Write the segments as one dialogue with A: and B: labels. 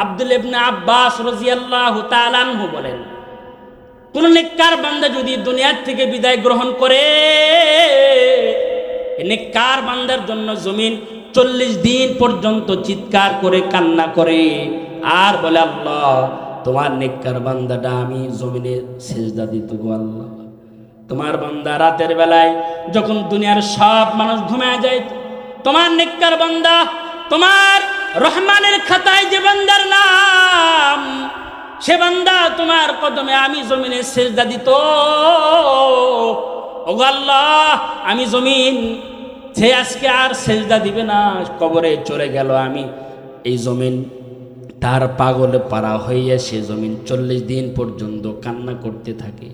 A: আব্দুল্লাহ ইবনে আব্বাস রাদিয়াল্লাহু তাআলা আনহু বলেন, কোন নেককার বান্দা যদি দুনিয়ার থেকে বিদায় গ্রহণ করে, নেককার বান্দার জন্য জমিন 40 দিন পর্যন্ত চিৎকার করে কান্না করে আর বলে, আল্লাহ তোমার নেককার বান্দাটা আমি জমিনে সিজদা দিত গো আল্লাহ। তোমার বান্দা রাতের বেলায় যখন দুনিয়ার সব মানুষ ঘুমিয়ে যায়, তোমার নেককার বান্দা তোমার রহমানের খাতায় যে বান্দার নাম, সে বান্দা তোমার কদমে আমি জমিনে সিজদা দিত। ওগো আল্লাহ, আমি জমিন সে আজকে আর সিজদা দিবে না, কবরে চলে গেল। আমি এই জমিন তার পাগলে পারা হইয়া সে জমিন 40 দিন পর্যন্ত কান্না করতে থাকে।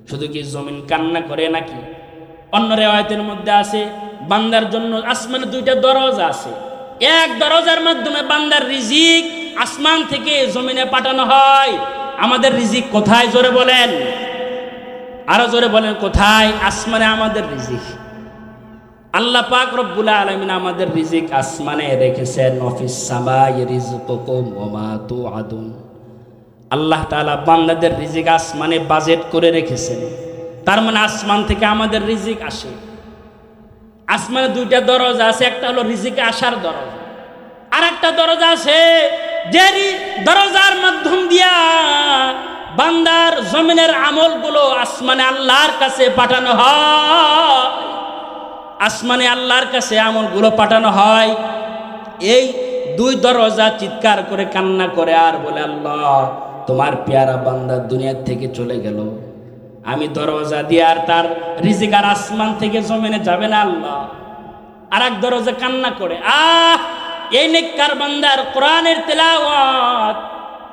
A: শুধু কি জমিন কান্না করে নাকি? অন্য রিওয়ায়াতের মধ্যে আছে বান্দার জন্য আসমানে 2টা দরজা আছে। এক দরজার মাধ্যমে বান্দার রিজিক আসমান থেকে জমিনে পাঠানো হয়। আমাদের রিজিক কোথায় জোরে বলেন, আরো জোরে বলেন কোথায়? আসমানে আমাদের রিজিক। আল্লাহ পাক রব্বুল আলামিন আমাদের রিজিক আসমানে রেখেছেন। অফিস সামাই রিজকুকুম ওয়া মা তুআদুন। আল্লাহ তাআলা বান্দাদের রিজিক আসমানে বাজেট করে রেখেছেন। তার মানে আসমান থেকে আমাদের রিজিক আসে। আসমানে 2টা দরজা আছে, একটা হলো রিজিকে আসার দরজা, আর একটা দরজা আছে যে দরজার মাধ্যম দিয়া বান্দার জমিনের আমলগুলো আসমানে আল্লাহর কাছে পাঠানো হয়। আসমানে আল্লাহর কাছে আমলগুলো পাঠানো হয়। এই 2 দরজা চিৎকার করে কান্না করে আর বলে, আল্লাহ তোমার পেয়ারা বান্দা দুনিয়া থেকে চলে গেল, আমি দরজা দিয়ে আর তার রিজিক আর আসমান থেকে জমিনে যাবে না আল্লাহ। আর এক দরজা কান্না করে, এই নেককার বান্দার কোরআনের তেলাওয়াত,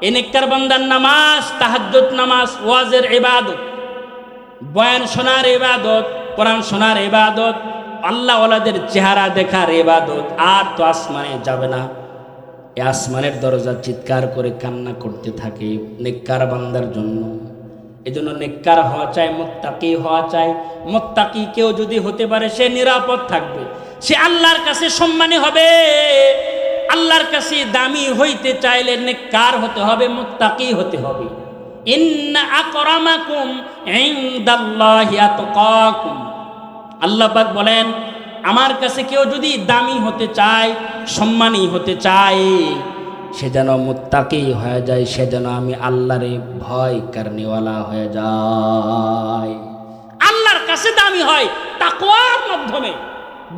A: এই নেককার বান্দার নামাজ, তাহাজ্জুদ নামাজ, ওয়াজের ইবাদত, বয়ান শোনার ইবাদত, কোরআন শোনার ইবাদত, আল্লাহ ওয়ালাদের চেহারা দেখার ইবাদত, আর তো আসমানে যাবে না। এই আসমানের দরজা চিৎকার করে কান্না করতে থাকে নেককার বান্দার জন্য। এজন্য নেককার হওয়া চাই, মুত্তাকি হওয়া চাই। মুত্তাকি কেউ যদি হতে পারে সে নিরাপদ থাকবে, সে আল্লাহর কাছে সম্মানী হবে। আল্লাহর কাছে দামি হইতে চাইলে নেককার হতে হবে, মুত্তাকি হতে হবে। ইন্না আকরামাকুম ইনদাল্লাহি আতকাকুম। আল্লাহ পাক বলেন, আমার কাছে কেউ যদি দামি হতে চায়, সম্মানী হতে চায়, সে যেন মুত্তাকি হয়ে যায়, সে যেন আমি আল্লাহরে ভয় করনেওয়ালা হয়ে যায়। আল্লাহর কাছে দামি হয় তাকওয়ার মাধ্যমে।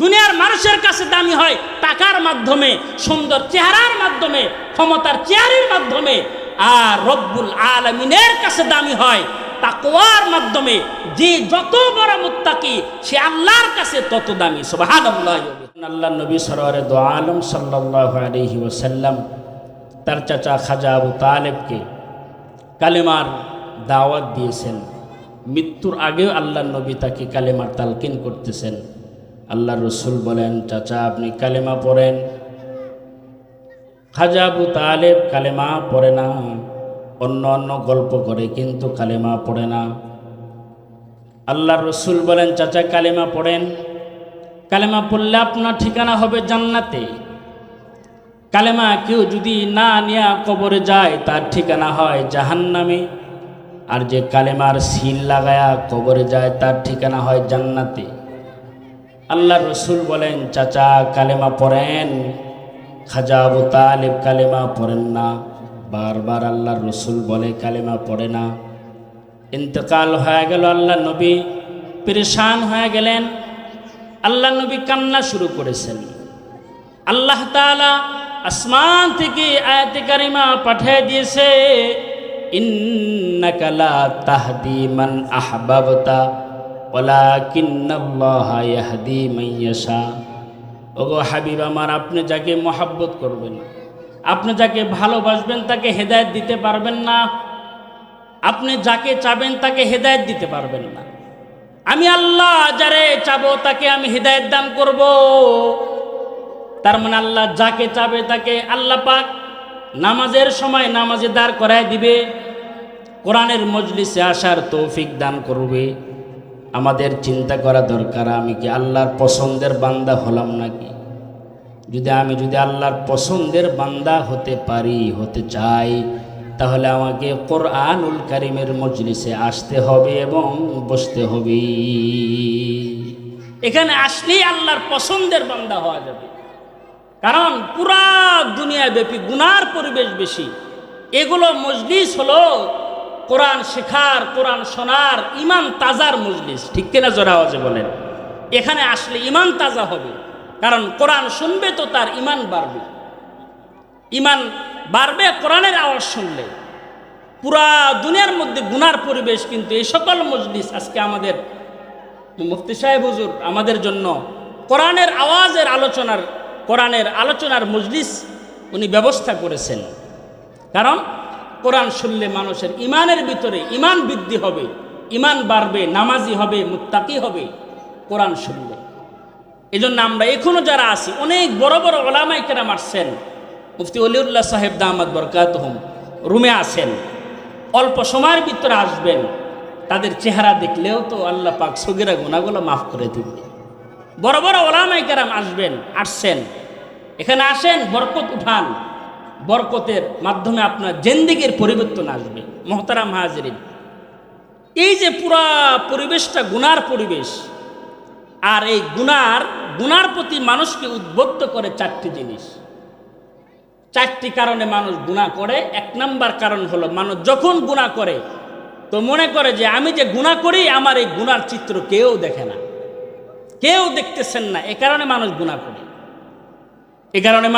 A: দুনিয়ার মানুষের কাছে দামি হয় টাকার মাধ্যমে, সুন্দর চেহারার মাধ্যমে, ক্ষমতার চেয়ারের মাধ্যমে। আর রব্বুল আলামিনের কাছে দামি হয় তাকওয়ার মাধ্যমে। যে যত বড় মুত্তাকি সে আল্লাহর কাছে তত দামি। সুবহানাল্লাহ। আল্লাহর নবী সরওয়ারে দো আলম সাল্লাল্লাহু আলাইহি ওয়াসাল্লাম তার চাচা খাজা আবু তালেবকে কালেমার দাওয়াত দিয়েছেন। মৃত্যুর আগেও আল্লাহর নবী তাকে কালেমার তালকিন করতেছেন। আল্লাহর রসুল বলেন, চাচা আপনি কালেমা পড়েন। খাজা আবু তালেব কালেমা পড়ে না, অন্য অন্য গল্প করে কিন্তু কালেমা পড়ে না। আল্লাহর রসুল বলেন, চাচা কালেমা পড়েন। কালেমা পড়লে আপনার ঠিকানা হবে জান্নাতে। কালেমা কেউ যদি না নিয়ে কবরে যায় তার ঠিকানা হয় জাহান্নামে। আর যে কালেমার সিল লাগায়া কবরে যায় তার ঠিকানা হয় জান্নাতে। আল্লাহর রসুল বলেন, চাচা কালেমা পড়েন। খাজা আবু তালেব কালেমা পড়েন না। বারবার আল্লাহর রসুল বলে কালেমা পড়ে না। ইন্তেকাল হয়ে গেল, আল্লাহ নবী পেরেশান হয়ে গেলেন। আল্লাহ নবী কান্না শুরু করেছেন। আল্লাহ তাআলা আসমান থেকে আয়াতে কারিমা পাঠিয়ে দিয়েছে, ইন্নাকা লা তাহদি মান আহবাবতা ওয়ালাকিন্নাল্লাহা ইয়াহদি মান ইয়াশা। ওগো হাবিব আমার, আপনি যাকে মহব্বত করবেন, আপনি যাকে ভালোবাসবেন তাকে হেদায়েত দিতে পারবেন না। আপনি যাকে চাবেন তাকে হেদায়েত দিতে পারবেন না। আমি আল্লাহ যারে চাবো তাকে আমি হেদায়েত দান করব। তার মানে আল্লাহ যাকে চাবে তাকে আল্লাহ পাক নামাজের সময় নামাজে দাঁড় করায় দিবে, কোরআনের মজলিসে আসার তৌফিক দান করবে। আমাদের চিন্তা করা দরকার, আমি কি আল্লাহর পছন্দের বান্দা হলাম নাকি? যদি আল্লাহর পছন্দের বান্দা হতে পারি, হতে চাই, তাহলে আমাকে কোরআনুল কারীমের মজলিসে আসতে হবে এবং বসতে হবে। এখানে আসলেই আল্লাহর পছন্দের বান্দা হওয়া যাবে। কারণ পুরা দুনিয়াব্যাপী গুনার পরিবেশ বেশি। এগুলো মজলিস হলো কোরআন শেখার, কোরআন শোনার, ইমান তাজার মজলিস। ঠিক কিনা জোরে আওয়াজে বলেন? এখানে আসলে ইমান তাজা হবে। কারণ কোরআন শুনবে তো তার ইমান বাড়বে। ইমান বাড়বে কোরআনের আওয়াজ শুনলে। পুরা দুনিয়ার মধ্যে গুনার পরিবেশ, কিন্তু এই সকল মজলিস আজকে আমাদের মুফতি সাহেব হুজুর আমাদের জন্য কোরআনের আওয়াজের আলোচনার, কোরআনের আলোচনার মজলিস উনি ব্যবস্থা করেছেন। কারণ কোরআন শুনলে মানুষের ইমানের ভিতরে ইমান বৃদ্ধি হবে, ইমান বাড়বে, নামাজি হবে, মুত্তাকি হবে কোরআন শুনলে। এই জন্য আমরা এখনো যারা আছি, অনেক বড় বড় ওলামায়ে কেরাম আসছেন। মুফতি ওলিউল্লাহ সাহেব দামাত বরকাতুহুম রুমে আছেন, অল্প সময়ের ভিতরে আসবেন। তাদের চেহারা দেখলেও তো আল্লাহ পাক সগীরা গুনাহগুলো মাফ করে দিবে। বড় বড় ওলামায়ে কেরাম আসছেন। এখানে আসেন, বরকত উঠান। বরকতের মাধ্যমে আপনার জিন্দেগির পরিবর্তন আসবে। মুহতারাম হাজিরিন, এই যে পুরা পরিবেশটা গুনার পরিবেশ, আর এই গুনার প্রতি মানুষকে উদ্বুদ্ধ করে চারটি জিনিস। চারটি কারণে মানুষ গুনাহ করে। এক নাম্বার কারণ হলো, মানুষ যখন গুনাহ করে তো মনে করে যে আমি যে গুনাহ করি, আমার এই গুনার চিত্র কেউ দেখে না, কেউ দেখতেছেন না, এ কারণে মানুষ গুনাহ করে। এ কারণে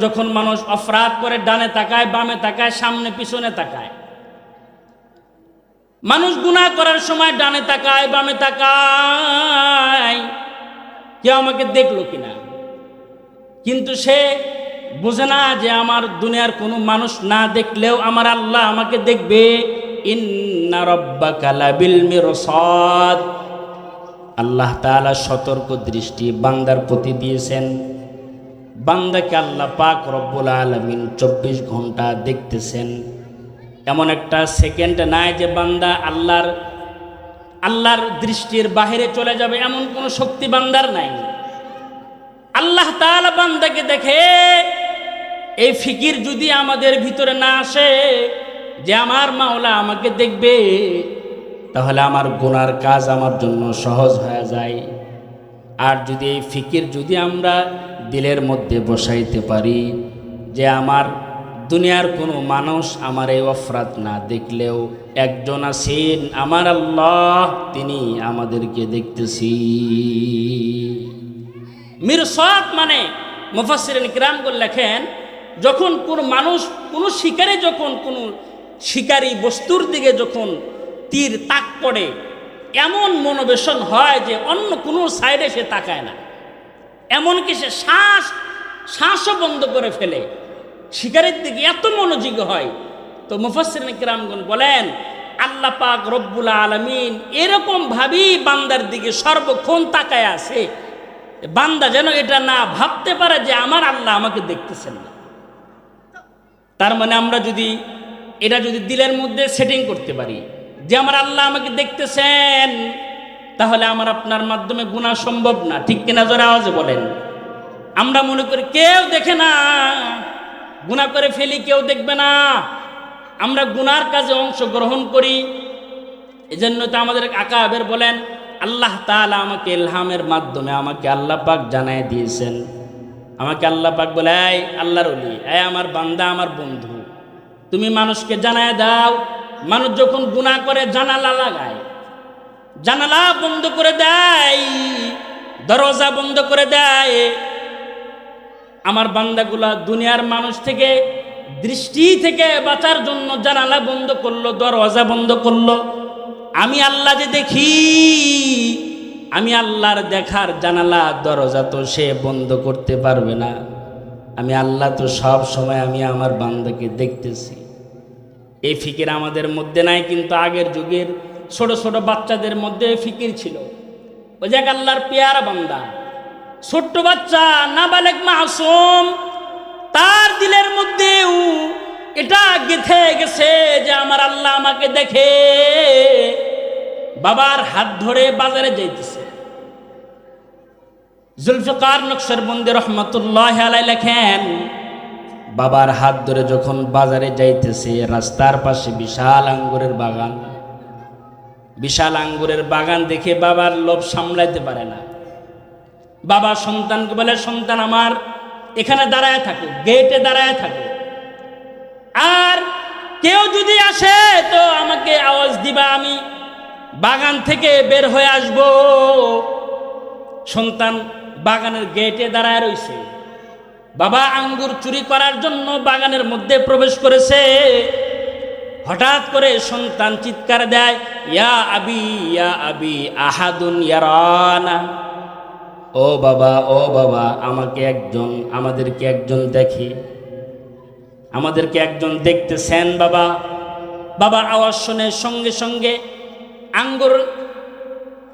A: যখন মানুষ অপরাধ করে, ডানে তাকায়, বামে তাকায়, সামনে পিছনে তাকায়। মানুষ গুনাহ করার সময় ডানে তাকায়, বামে তাকায়, কেউ আমাকে দেখলো কিনা, কিন্তু সে বোঝে না যে আমার দুনিয়ার কোনো মানুষ না দেখলেও আমার আল্লাহ আমাকে দেখবে। ইন্না রাব্বাকা লাবিল মিরসাদ, আল্লাহ তাআলা সতর্ক দৃষ্টি বান্দার প্রতি দিয়েছেন। বান্দাকে আল্লাহ পাক রব্বুল আলামিন 24 ঘন্টা দেখতেছেন। এমন একটা সেকেন্ড নাই যে বান্দা আল্লাহর দৃষ্টির বাহিরে চলে যাবে, এমন কোন শক্তি বান্দার নাই। আল্লাহ তাআলা বান্দাকে দেখে। এই ফিকির যদি আমাদের ভিতরে না আসে যে আমার মাওলা আমাকে দেখবে, তাহলে আমার গুনার কাজ আমার জন্য সহজ হয়ে যায়। আর যদি এই ফিকির যদি আমরা দিলের মধ্যে বসাইতে পারি যে আমার দুনিয়ার কোনো মানুষ আমার এই অপরাধ না দেখলেও একজন আছেন, আমার আল্লাহ, তিনি আমাদেরকে দেখতেছি। মিরসাদ মানে মুফাসসিরিন কিরামগণ লেখেন, যখন কোনো মানুষ কোনো শিকারে, যখন কোনো শিকারী বস্তুর দিকে যখন তীর তাক পড়ে, এমন মনোবেশন হয় যে অন্য কোনো সাইডে সে তাকায় না, এমনকি সে শ্বাসও বন্ধ করে ফেলে, শিকারের দিকে এত মনোযোগী হয়। তো মুফাসসিরিন কিরামগণ বলেন, আল্লাহ পাক রব্বুল আলামিন এরকম ভাবেই বান্দার দিকে সর্বক্ষণ তাকায় আছে, বান্দা যেন এটা না ভাবতে পারে যে আমার আল্লাহ আমাকে দেখতেছেন না। তার মানে আমরা যদি এটা দিলের মধ্যে সেটিং করতে পারি যে আমার আল্লাহ আমাকে দেখতেছেন, তাহলে আমার আপনার মাধ্যমে গুনাহ সম্ভব না। ঠিক কিনা জোরে আওয়াজে বলেন? আমরা মনে করি কেউ দেখে না, গুনাহ করে ফেলি, কেউ দেখবে না, আমরা গুনার কাজে অংশগ্রহণ করি। এজন্য তো আমাদের আকাবের বলেন, আল্লাহ তাআলা আমাকে ইলহামের মাধ্যমে আমাকে আল্লাহ পাক জানায় দিয়েছেন। আমাকে আল্লাহ পাক বলে, এই আল্লাহর ওলি, এই আমার বান্দা, আমার বন্ধু, তুমি মানুষকে জানায় দাও। মানুষ যখন গুনাহ করে জানালা লাগায়, জানালা বন্ধ করে দেয়, দরজা বন্ধ করে দেয়। আমার বান্দাগুলা দুনিয়ার মানুষ থেকে, দৃষ্টি থেকে বাঁচার জন্য জানালা বন্ধ করলো, দরজা বন্ধ করলো। আমি আল্লাহ যে দেখি, আমি আল্লাহর দেখার জানালা দরজা তো সে বন্ধ করতে পারবে না। আমি আল্লাহ তো সব সময় আমি আমার বান্দাকে দেখতেছি। এই ফিকির আমাদের মধ্যে নাই, কিন্তু আগের যুগের ছোট ছোট বাচ্চাদের মধ্যে ফিকির ছিল। ওই যে আল্লাহর পেয়ারা বান্দা, ছোট্ট বাচ্চা, নাবালেগ মাসুম, তার দিলের মধ্যেও এটা গেঁথে গেছে যে আমার আল্লাহ আমাকে দেখে। বাবার হাত ধরে বাজারে যাইতেছে, জুলফিকার নকশবন্দি রহমতুল্লাহ আলাইহি লেখেন, বাবার হাত ধরে যখন বাজারে যাইতেছে, রাস্তার পাশে বিশাল আঙ্গুরের বাগান। বিশাল আঙ্গুরের বাগান দেখে বাবার লোভ সামলাইতে পারে না। বাবা সন্তানকে বলে, সন্তান আমার এখানে দাঁড়ায় থাকো, গেটে দাঁড়ায় থাকো, আর কেউ যদি আসে তো আমাকে আওয়াজ দিবা, আমি বাগান থেকে বের হয়ে আসব। সন্তান বাগানের গেটে দাঁড়ায় রইছে। বাবা আঙ্গুর চুরি করার জন্য বাগানের মধ্যে প্রবেশ করেছে। হঠাৎ করে সন্তান চিৎকার দেয়, ইয়া আবি, ইয়া আবি, আহাদুন ইয়ারানা। ও বাবা, ও বাবা, আমাদেরকে একজন দেখে, আমাদেরকে একজন দেখতেছেন বাবা। বাবা আওয়াজ শুনে সঙ্গে সঙ্গে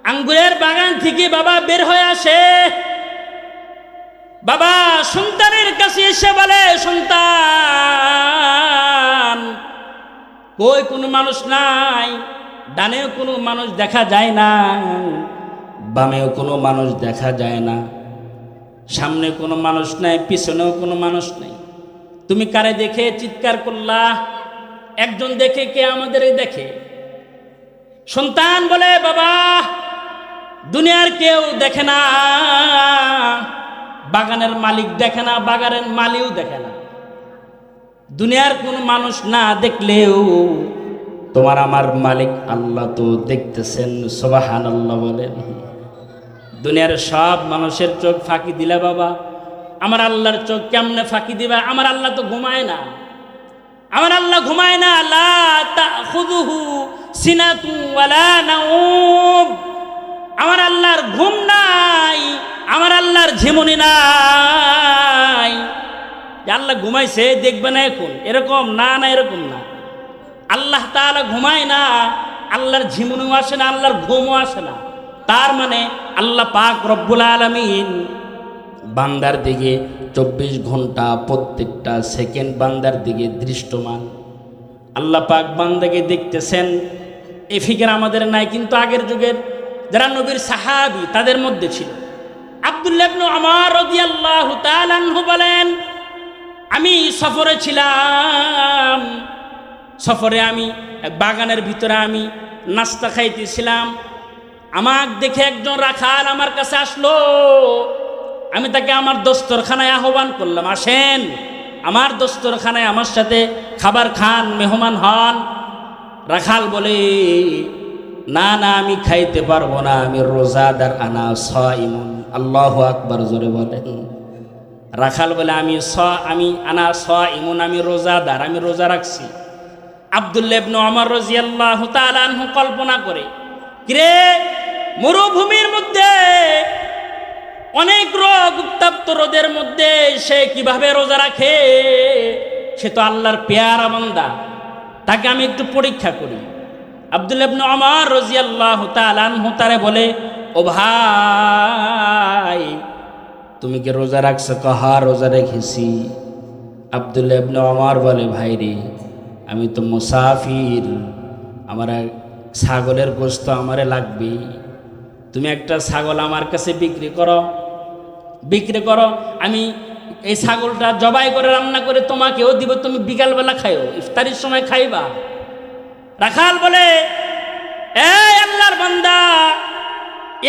A: আঙ্গুরের বাগান থেকে বাবা বের হয়ে আসে। বাবা সন্তানের কাছে এসে বলে, সন্তান কই কোনো মানুষ নাই, ডানেও কোনো মানুষ দেখা যায় না, বামেও কোনো মানুষ দেখা যায় না, সামনে কোনো মানুষ নাই, পিছনেও কোনো মানুষ নাই, তুমি কারে দেখে চিৎকার করলা? একজন দেখে, কে আমাদেরই দেখে? সন্তান বলে, বাবা দুনিয়ার কেউ দেখে না, বাগানের মালিক দেখে না, বাগানের মালিও দেখে না। দুনিয়ার কোন মানুষ না দেখলেও তোমার আমার মালিক আল্লাহ তো দেখতেছেন। সুবহানাল্লাহ বলেন। দুনিয়ার সব মানুষের চোখ ফাঁকি দিলা বাবা, আমার আল্লাহর চোখ কেমনে ফাঁকি দিবা? আমার আল্লাহ তো ঘুমায় না, আমার আল্লাহ ঘুমায় না। লা তাখুযুহু সিনাতু ওয়ালা নাউম। আমার আল্লাহর ঘুম নাই, আমার আল্লাহর ঝিমুনি নাই। আল্লাহ ঘুমাইছে দেখবে না এখন, এরকম না, না এরকম না। আল্লাহ তাআলা ঘুমায় না, আল্লাহর ঝিমুনিও আসে না, আল্লাহর ঘুমও আসে না। তার মানে আল্লাহ পাক রব্বুল আলামিন বান্দার দিকে 24 ঘন্টা, প্রত্যেকটা সেকেন্ড বান্দার দিকে দৃষ্টমান। আল্লাহ পাক বান্দাকে দেখতেছেন। এই ফিকির আমাদের নাই, কিন্তু আগের যুগের যারা নবীর সাহাবী তাদের মধ্যে ছিল। আব্দুল্লাহ ইবনে উমর রাদিয়াল্লাহু তাআলা আনহু বলেন, আমি সফরে ছিলাম, সফরে আমি বাগানের ভিতরে আমি নাস্তা খাইতেছিলাম। আমাকে দেখে একজন রাখাল আমার কাছে আসলো। আমি তাকে আমার দস্তরখানায় আহ্বান করলাম, আসেন আমার দস্তরখানায় আমার সাথে খাবার খান, মেহমান হন। রাখাল বলে, না না, আমি খাইতে পারবো না, আমি রোজাদার, আনা সাইমুন। আল্লাহু আকবার, জোরে বলেন। রাখাল বলে, আমি আনা সাইমুন, আমি রোজাদার, আমি রোজা রাখছি। আব্দুল্লাহ ইবনে উমর রাদিয়াল্লাহু তাআলা আনহু কল্পনা করে, কিরে মরুভূমির মধ্যে অনেক রোগ, উত্তপ্ত রোদের মধ্যে সে কিভাবে রোজা রাখে? সে তো আল্লাহর পেয়ারা বান্দা, তাকে আমি একটু পরীক্ষা করি। আব্দুল্লাহ ইবনে উমর রাদিয়াল্লাহু তাআলা আনহু তারে বলে, ও ভাই তুমি কি রোজা রাখছো? কহা রোজা রেখেছি। আব্দুল্লাহ ইবনে উমর বলে, ভাই রে, আমি তো মুসাফির, আমার ছাগলের গোশত আমারে লাগবে, তুমি একটা ছাগল আমার কাছে বিক্রি করো, আমি এই ছাগলটা জবাই করে রান্না করে তোমাকেও দিব, তুমি বিকালবেলা খাইও, ইফতারির সময় খাইবা। রাখাল বলে, এই আল্লাহর বান্দা,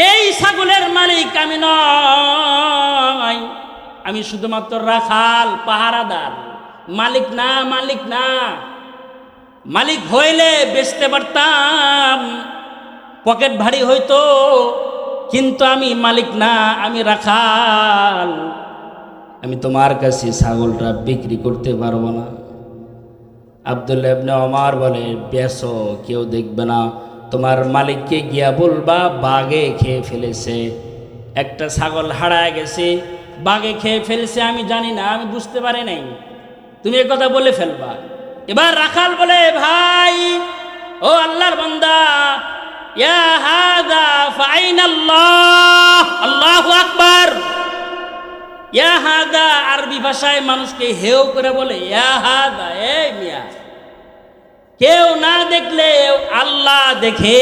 A: এই ছাগলের মালিক আমি নয়, আমি শুধুমাত্র রাখাল, পাহারাদার, মালিক না, মালিক না। মালিক হইলে বেচতে পারতাম, পকেট ভারী হইতো, কিন্তু আমি মালিক না, আমি রাখাল, আমি তোমার কাছে ছাগলটা বিক্রি করতে পারবো না। আব্দুল্লাহ ইবনে উমর বলে, বেচো, কেউ দেখবে না, তোমার মালিককে গিয়া বলবা বাঘে খেয়ে ফেলেছে, একটা ছাগল হারায় গেছে, বাঘে খেয়ে ফেলেছে, আমি জানি না, আমি বুঝতে পারি নাই, তুমি এ কথা বলে ফেলবা। এবার রাখাল বলে, ভাই ও আল্লাহর বান্দা, ইয়া হাদা ফাইনাল্লাহ, আল্লাহু আকবার। ইয়া হাদা আরবি ভাষায় মানুষকে হেও করে বলে, ইয়া হাদা, এই মিয়া, কেউ না দেখলে আল্লাহ দেখে।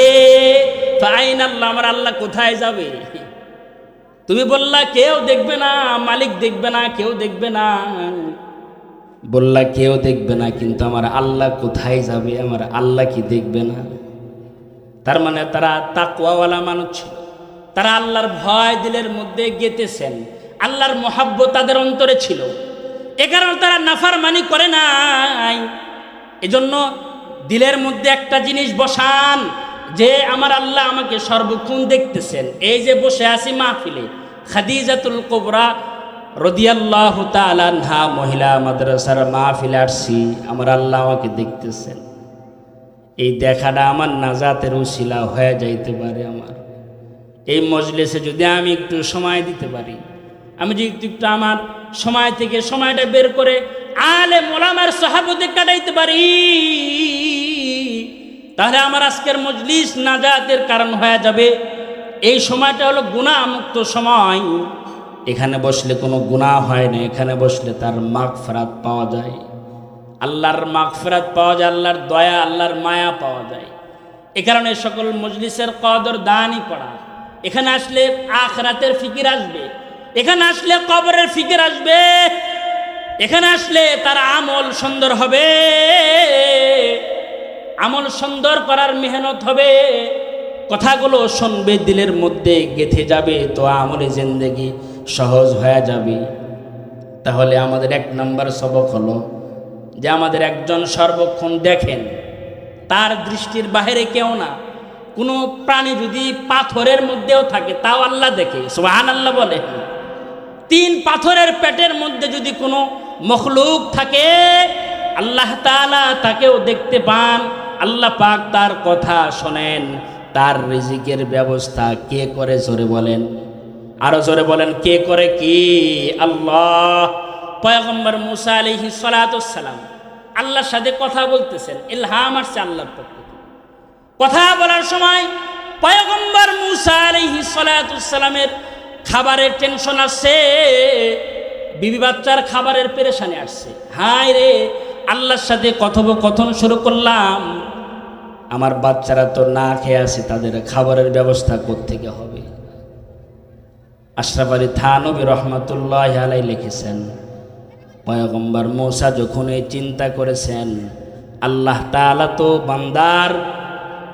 A: ফাইনাল্লাহ, আমার আল্লাহ কোথায় যাবে? তুমি বললা কেউ দেখবে না, মালিক দেখবে না, কেউ দেখবে না, বললা কেউ দেখবে না, কিন্তু আমার আল্লাহ কোথায় যাবে? আমার আল্লাহ কি দেখবে না? তার মানে তারা তাকওয়াওয়ালা মানুষ ছিল, তারা আল্লাহর ভয় দিলের মধ্যে গেঁথেছেন, আল্লাহর মহাব্বত তাদের অন্তরে ছিল, এ কারণে তারা নাফরমানি করে নাই। এজন্য দিলের মধ্যে একটা জিনিস বসান যে আমার আল্লাহ আমাকে সর্বক্ষণ দেখতেছেন। এই যে বসে আছি মাহফিলে, খাদিজাতুল কুবরা রাদিয়াল্লাহু তাআলা আনহা মহিলা মাদ্রাসার মাহফিলে আসছি, আমার আল্লাহ আমাকে দেখতেছেন। এই দেখাটা আমার নাজাতের উসিলা হয়ে যাইতে পারে। আমার এই মজলিসে যদি আমি একটু সময় দিতে পারি, আমি যদি একটু আমার সময় থেকে সময়টা বের করে আলেম ওলামার সাহাবতে কাটাইতে পারি, তাহলে আমার আজকের মজলিস নাজাতের কারণ হয়ে যাবে। এই সময়টা হলো গুনাহমুক্ত সময়। এখানে বসলে কোনো গুনাহ হয় না, এখানে বসলে তার মাগফিরাত পাওয়া যায়, আল্লাহর মাগফিরাত পাওয়া যায়, আল্লাহর দয়া, আল্লাহর মায়া পাওয়া যায়। এ কারণে সকল মজলিসের কদর দানই করা। এখানে আসলে আখিরাতের ফিকির আসবে, এখানে আসলে কবরের ফিকির আসবে, এখানে আসলে তার আমল সুন্দর হবে, আমল সুন্দর করার মেহনত হবে, কথাগুলো শুনবে, দিলের মধ্যে গেঁথে যাবে, তো আমলে জিন্দেগি সহজ হয়ে যাবে। তাহলে আমাদের এক নম্বর সবক হলো যে আমাদের একজন সর্বক্ষণ দেখেন, তার দৃষ্টির বাইরে কেউ না। কোনো প্রাণী যদি পাথরের মধ্যেও থাকে তাও আল্লাহ দেখে, সুবহানাল্লাহ বলে। 3 পাথরের পেটের মধ্যে যদি কোনো মখলুক থাকে, আল্লাহ তাআলা তাকেও দেখতে পান। আল্লাহ পাক তার কথা শোনেন, তার রিজিকের ব্যবস্থা কে করে? জোরে বলেন, আরো জোরে বলেন, কে করে? কি? আল্লাহ। পয়গম্বর মুসা আলাইহিস সালাতুস সালাম আল্লাহর সাথে কথা বলতেছেন, ইলহাম আসছে আল্লাহর পক্ষ থেকে। কথা বলার সময় পয়গম্বর মুসা আলাইহিস সালাতুস সালামের খাবারের টেনশন আসছে, বিবি বাচ্চার খাবারের পেরেশানি আসছে। হায় রে, আল্লাহর সাথে কথোপকথন শুরু করলাম, আমার বাচ্চারা তো না খেয়ে আছে, তাদের খাবারের ব্যবস্থা কোত্থেকে হবে? আশরাফ আলী থানবী রহমাতুল্লাহি আলাইহি লিখেছেন, পয়গম্বর মুসা যখন এই চিন্তা করেছেন, আল্লাহ তাআলা তো বান্দার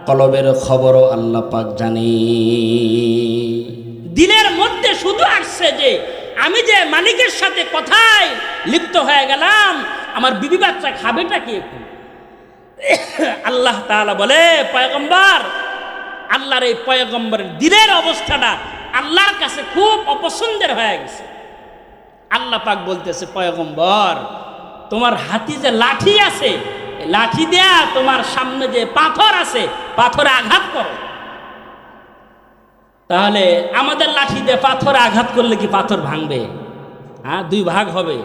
A: কলবের খবরও আল্লাহ পাক জানে। দিলের মধ্যে শুধু আসছে যে আমি যে মালিকের সাথে কথায় লিপ্ত হয়ে গেলাম, আমার বিবি বাচ্চা খাবেটা কি এখন? আল্লাহ তাআলা বলে, পয়গম্বর, আল্লাহর এই পয়গম্বরের দিলের অবস্থাটা আল্লাহর কাছে খুব অপছন্দের হয়ে গেছে। আল্লাহ পাক বলতেছে, পয়গম্বর, তোমার হাতে যে লাঠি আছে, লাঠি দেয়া তোমার সামনে যে পাথর আছে, পাথরে আঘাত করো। তাহলে আমাদের লাঠি দিয়ে পাথরে আঘাত করলে কি পাথর ভাঙবে? হ্যাঁ, 2 ভাগ হবে।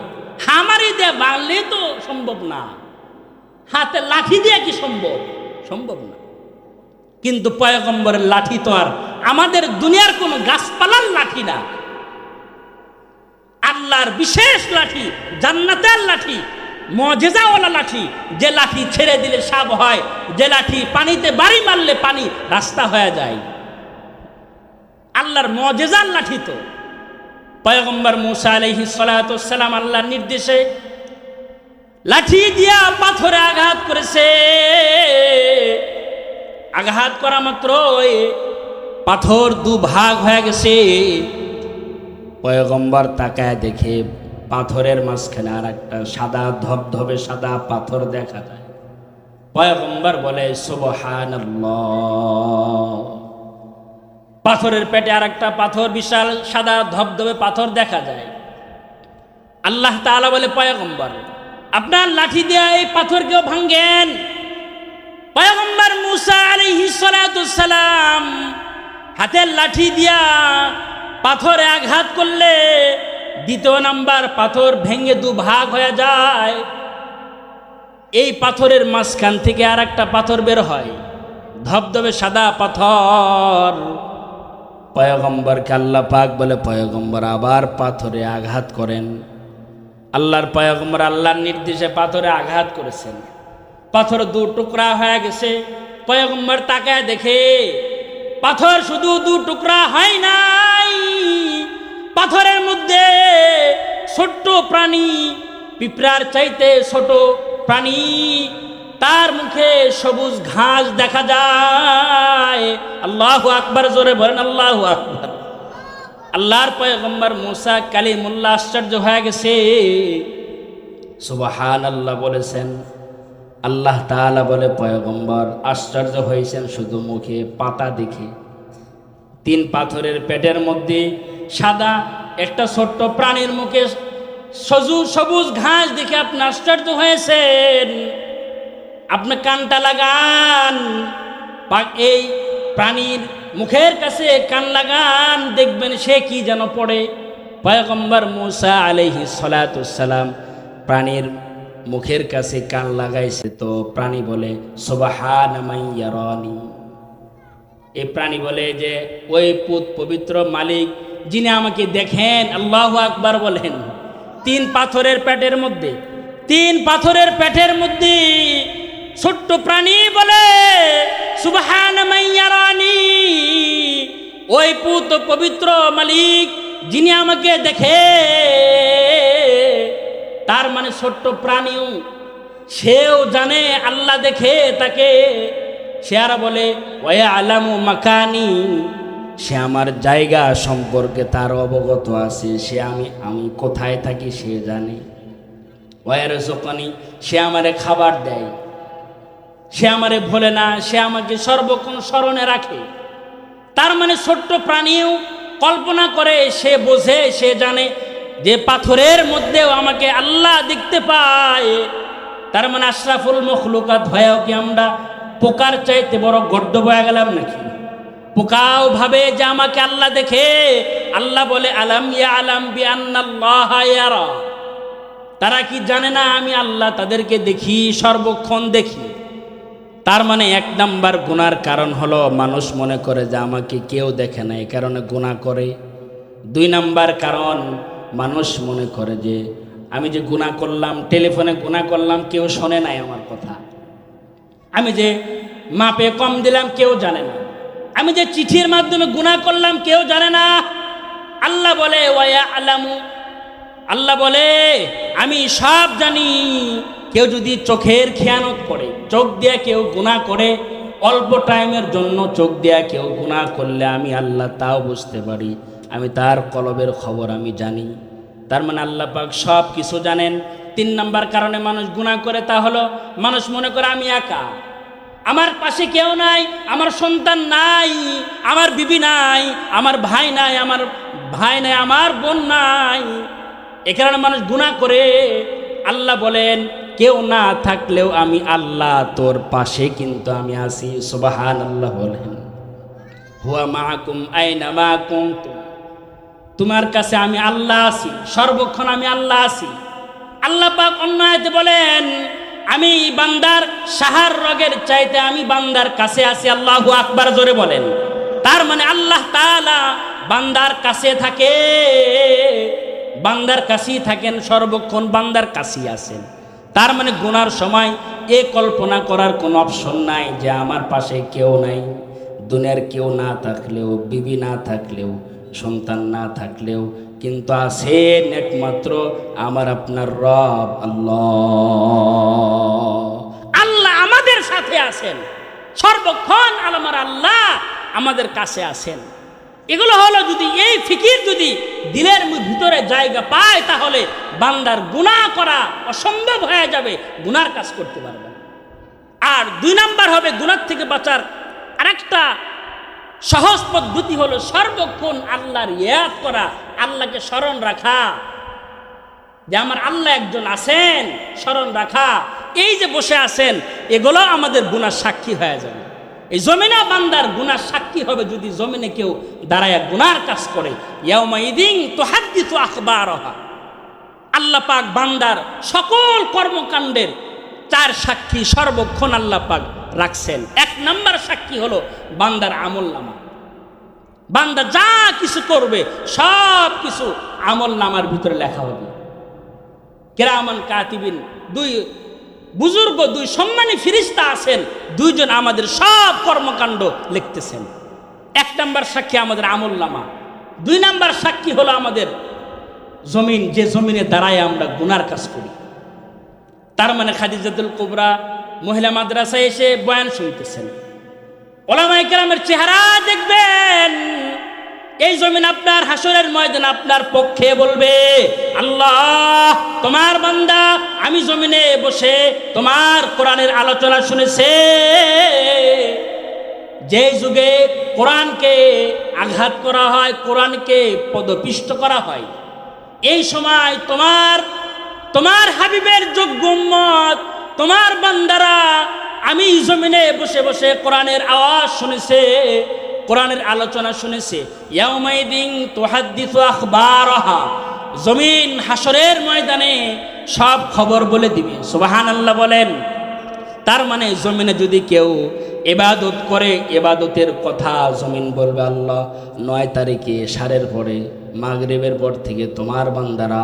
A: হামারি দিয়ে ভাঙলে তো সম্ভব না, হাতে লাঠি দিয়ে কি সম্ভব? সম্ভব না। কিন্তু পয়গম্বরের লাঠি তো আর আমাদের দুনিয়ার কোনো গাছপালার লাঠি না, আল্লাহর বিশেষ লাঠি, জান্নাতের লাঠি, মুজিজাওয়ালা লাঠি, যে লাঠি ছেড়ে দিলে সাপ হয়, যে লাঠি পানিতে বাড়ি মারলে পানি রাস্তা হয়ে যায়, আল্লাহর মুজিজার লাঠি। তো পয়গম্বর মুসা আলাইহিস সালাতুস সালাম আল্লাহর নির্দেশে লাঠি দিয়া পাথরে আঘাত করেছে। আঘাত করা মাত্র পাথর 2 ভাগ হয়ে গেছে। পয়গম্বর তাকায় দেখে পাথরের মাঝখানে আর একটা সাদা ধবধবে সাদা পাথর দেখা যায়। পয়গম্বর বলে, সুবহানাল্লাহ। পাথরের পেটে আর একটা পাথর, বিশাল সাদা ধবধবে পাথর দেখা যায়। আল্লাহ তাআলা বলে, পয়গম্বর, আপনার লাঠি দিয়ে এই পাথরকেও ভাঙ্গেন। পয়গম্বর মুসা আলাইহিস সালাতুস সালাম হাতের লাঠি দিয়া পাথরে আঘাত করলে 2 নাম্বার পাথর ভেঙে 2 ভাগ হয়ে যায়। এই পাথরের মাঝখান থেকে আর একটা পাথর বের হয়, ধবধবে সাদা পাথর। পয়গম্বরকে আল্লাহ পাক বলে, পয়গম্বর আবার পাথরে আঘাত করেন। আল্লাহর পয়গম্বর আল্লাহর নির্দেশে পাথরে আঘাত করেছেন, পাথর 2 টুকরা হয়ে গেছে। পয়গম্বর তাকায় দেখে পাথর শুধু 2 টুকরা হয় নাই, পাথরের মধ্যে ছোট্ট প্রাণী, পিঁপড়ার চাইতে ছোট প্রাণী, তার মুখে সবুজ ঘাস দেখা যায়। আল্লাহু আকবার, জোরে বলেন আল্লাহু আকবার। আল্লাহর পয়গম্বর মুসা কালিমুল্লাহ আশ্চর্য হয়ে গেছে, সুবহানাল্লাহ বলেছেন। আল্লাহ তাআলা বলে, পয়গম্বর আশ্চর্য হয়েছেন শুধু মুখে, পাতা দেখে। 3 পাথরের পেটের মধ্যে সাদা একটা ছোট্ট প্রাণীর মুখে সবুজ ঘাস দেখে আপনি আশ্চর্য হয়েছেন। আপনি কানটা লাগান, এই প্রাণীর মুখের কাছে কান লাগান, দেখবেন সে কি যেন পড়ে। পয়গম্বর মুসা আলাইহিস সালাতুস সালাম প্রাণীর মুখের কাছে কান লাগাইছে, তো প্রাণী বলে সুবহানা মান ইয়ারানি। এই প্রাণী বলে যে ওই পবিত্র মালিক যিনি আমাকে দেখেন। আল্লাহু আকবার বলেন। 3 পাথরের পেটের মধ্যে, 3 পাথরের পেটের মধ্যে ছোট্ট প্রাণী বলে সুবহানা মান ইয়ারানি, ওই পবিত্র মালিক যিনি আমাকে দেখে। তার মানে ছোট্ট প্রাণীও সেও জানে আল্লাহ দেখে তাকে। সে আর বলে ওয়া আলামু মাকানি, সে আমার জায়গা সম্পর্কে তার অবগত আছে, সে আমি কোথায় থাকি সে জানে। ওয়া রাযুকানি, সে আমারে খাবার দেয়, সে আমারে ভোলে না, সে আমাকে সর্বক্ষণ স্মরণে রাখে। তার মানে ছোট্ট প্রাণীও কল্পনা করে, সে বোঝে, সে জানে যে পাথরের মধ্যেও আমাকে আল্লাহ দেখতে পায়। তার মানে আশরাফুল মখলুকাত হয়েও কি আমরা পোকার চাইতে বড় গর্দভ হয়ে গেলাম নাকি? পোকাও ভাবে যে আমাকে আল্লাহ দেখে। আল্লাহ বলে আলাম ইয়ালাম বিআন্নাল্লাহা ইয়ারা, তারা কি জানে না আমি আল্লাহ তাদেরকে দেখি, সর্বক্ষণ দেখি। তার মানে 1 নাম্বার গুনার কারণ হলো মানুষ মনে করে যে আমাকে কেউ দেখে না, এই কারণে গুনাহ করে। 2 নাম্বার কারণ, মানুষ মনে করে যে আমি যে গুনাহ করলাম, টেলিফোনে গুনাহ করলাম, কেউ শোনে নাই আমার কথা। আমি যে মাপে কম দিলাম, কেউ জানে না। আমি যে চিঠির মাধ্যমে গুনাহ করলাম, কেউ জানে না। আল্লাহ বলে ওয়া আলামু, আল্লাহ বলে আমি সব জানি। কেউ যদি চোখের খেয়ানত করে, চোখ দিয়ে কেউ গুনাহ করে, অল্প টাইমের জন্য চোখ দিয়ে কেউ গুনাহ করলে আমি আল্লাহ তাও বুঝতে পারি, আমি তার কলবের খবর আমি জানি। তার মানে আল্লাহ পাক সব কিছু জানেন। 3 নাম্বার কারণে মানুষ গুনাহ করে, তা হলো মানুষ মনে করে আমি একা, আমার পাশে কেউ নাই, আমার সন্তান নাই, আমার বিবি নাই, আমার ভাই নাই, আমার বোন নাই। এ কারণে মানুষ গুনাহ করে। আল্লাহ বলেন কেউ না থাকলেও আমি আল্লাহ তোর পাশে কিন্তু আমি আছি। সুবহানাল্লাহ বলেন। হুয়া মাআকুম আইনা মা কুনতুম, তোমার কাছে আমি আল্লাহ আছি, সর্বক্ষণ আমি আল্লাহ আছি। আল্লাহ পাক অন্য আয়াতে বলেন আমি বান্দার সাহার রগের চাইতে আমি বান্দার কাছে আছি। আল্লাহু আকবার, জোরে বলেন। তার মানে আল্লাহ তাআলা বান্দার কাছে থাকে, বান্দার কাছেই থাকেন, সর্বক্ষণ বান্দার কাছেই আছেন। তার মানে গুনার সময় এ কল্পনা করার কোনো অপশন নাই যে আমার পাশে কেউ নাই। দুনিয়ার কেউ না থাকলেও, বিবি না থাকলেও, সন্তান না থাকলেও কিন্তু আছেন একমাত্র আমার আপনার রব আল্লাহ। আল্লাহ আমাদের সাথে আছেন সর্বক্ষণ, আমার আল্লাহ আমাদের কাছে আছেন। এগুলো হলো যদি এই ফিকির যদি দিলের ভিতরে জায়গা পায়, তাহলে বান্দার গুনাহ করা অসম্ভব হয়ে যাবে, গুনার কাজ করতে পারবে। আর 2 নাম্বার হবে গুনার থেকে বাঁচার আরেকটা সহজ পদ্ধতি হলো সর্বক্ষণ আল্লাহর ইয়াদ করা, আল্লাহকে স্মরণ রাখা, যে আমার আল্লাহ একজন আছেন, স্মরণ রাখা। এই যে বসে আছেন, এগুলো আমাদের গুনার সাক্ষী হয়ে যাবে। এই জমিনে বান্দার গুনার সাক্ষী হবে যদি জমিনে কেউ দাঁড়ায় গুনার কাজ করে। ইয়াউমাইদিন তুহাদ্দিসু আখবারাহা, আল্লাহ পাক বান্দার সকল কর্মকাণ্ডের 4 সাক্ষী সর্বক্ষণ আল্লাহ পাক রাখছেন। 1 নাম্বার সাক্ষী হলো বান্দার আমলনামা। বান্দা যা কিছু করবে সব কিছু আমলনামার ভিতরে লেখা হবে। কিরামান কাতিবিন, 2 বুজুর্গ, 2 সম্মানী ফেরেশতা আছেন, 2 জন আমাদের সব কর্মকাণ্ড লিখতেছেন। 1 নাম্বার সাক্ষী আমাদের আমলনামা। দুই নাম্বার সাক্ষী হলো আমাদের জমিন, যে জমিনে দাঁড়ায় আমরা গুনার কাজ করি। তার মানে খাদিজাতুল কুবরা মহিলা মাদ্রাসায় এসে বয়ান শুনতেছেন, ওলামায়ে কেরামের চেহারা দেখবেন, এই জমিন আপনার হাসরের ময়দান আপনার পক্ষে বলবে, আল্লাহ তোমার বান্দা আমি জমিনে বসে তোমার কোরআনের আলোচনা শুনেছে। যে যুগে কোরআনকে আঘাত করা হয়, কোরআনকে পদপিষ্ট করা হয়, এই সময় তোমার হাবিবের যোগ্য উম্মত, তোমার বান্দারা আমি জমিনে বসে বসে কোরআনের আওয়াজ শুনেছে, কোরআনের আলোচনা শুনেছে। ইয়াউমাইদিন তুহাদ্দিসু আখবারাহা, জমিন হাসরের ময়দানে সব খবর বলে দিবে। সুবহানাল্লাহ বলেন। তার মানে জমিনে যদি কেউ ইবাদত করে, ইবাদতের কথা জমিন বলবে, আল্লাহ 9 তারিখে সারের পরে মাগরিবের পর থেকে তোমার বান্দারা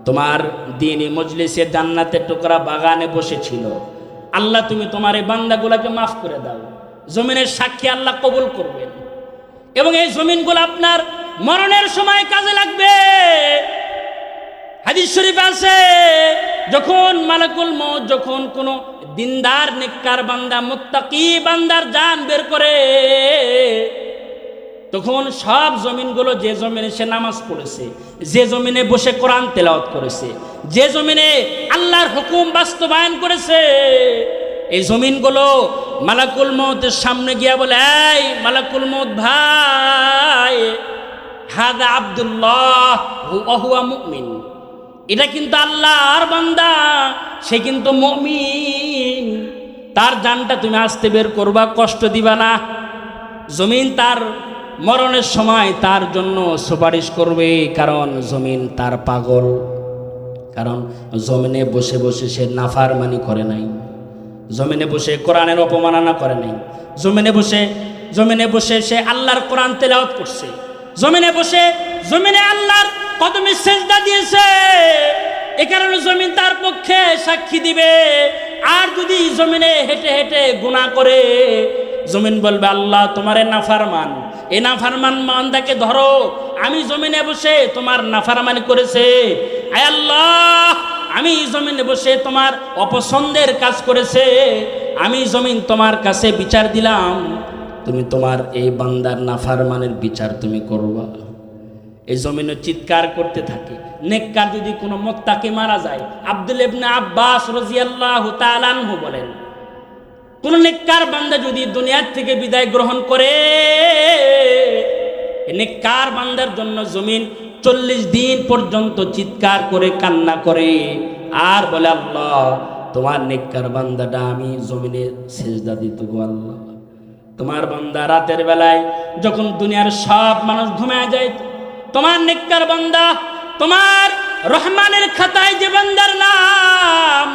A: তোমার দ্বীনি মজলিসে জান্নাতের টুকরা বাগানে বসেছিল, আল্লাহ তুমি তোমার এই বান্দাগুলোকে মাফ করে দাও। জমিনের সাক্ষী আল্লাহ কবুল করবেন এবং এই জমিনগুলো আপনার মরণের সময় কাজে লাগবে। হাদিস শরীফ আছে, যখন মালাকুল মউত যখন কোনো দিনদার নেককার বান্দা মুত্তাকি বান্দার জান বের করে, তখন সব জমিনগুলো, যে জমিনে সে নামাজ পড়েছে, যে জমিনে বসে কোরআন তেলাওয়াত করেছে, যে জমিনে আল্লাহর হুকুম বাস্তবায়ন করেছে, এই জমিনগুলো মালাকুল মউতের সামনে গিয়া বলে, এই মালাকুল মউত ভাই, হাদা আব্দুল্লাহ ওয়া হুয়া মুমিন, এটা কিন্তু আল্লাহর বান্দা, সে কিন্তু মুমিন, তার জানটা তুমি আস্তে বের করবা, কষ্ট দিবা না। জমিন তার মরণের সময় তার জন্য সুপারিশ করবে, কারণ জমিন তার পাগল, কারণ জমিনে বসে বসে সে নাফরমানি করে নাই, জমিনে বসে কোরআনের অপমাননা করে নাই, জমিনে বসে সে আল্লাহর কোরআন তেলাওয়াত করছে, জমিনে আল্লাহর কদমে সেজদা দিয়েছে, এ কারণে জমিন তার পক্ষে সাক্ষী দিবে। আর যদি জমিনে হেঁটে হেঁটে গুনাহ করে, জমিন বলবে, আল্লাহ তোমার নাফরমান, এই নাফরমান বান্দাকে ধরো, আমি জমিনে বসে তোমার নাফরমানি করেছে, আয় আল্লাহ আমি জমিনে বসে তোমার অপছন্দের কাজ করেছে, আমি জমিন তোমার কাছে বিচার দিলাম, তুমি তোমার এই বান্দার নাফরমানের বিচার তুমি করবা। এই জমিনে চিৎকার করতে থাকে। নেককার যদি কোনো মুত্তাকি মারা যায়, আব্দুল্লাহ ইবনে আব্বাস রাদিয়াল্লাহু তাআলা আনহু বলেন, কোন নেককার বান্দা যদি দুনিয়ার থেকে বিদায় গ্রহণ করে, নেককার বান্দার জন্য জমিন 40 দিন পর্যন্ত চিৎকার করে কান্না করে আর বলে, আল্লাহ তোমার নেককার বান্দাটা আমি জমিনে সিজদা দিত গো আল্লাহ, তোমার বান্দা রাতের বেলায় যখন দুনিয়ার সব মানুষ ঘুমিয়ে যায়, তোমার নেককার বান্দা তোমার রহমানের খাতায় যে বান্দার নাম,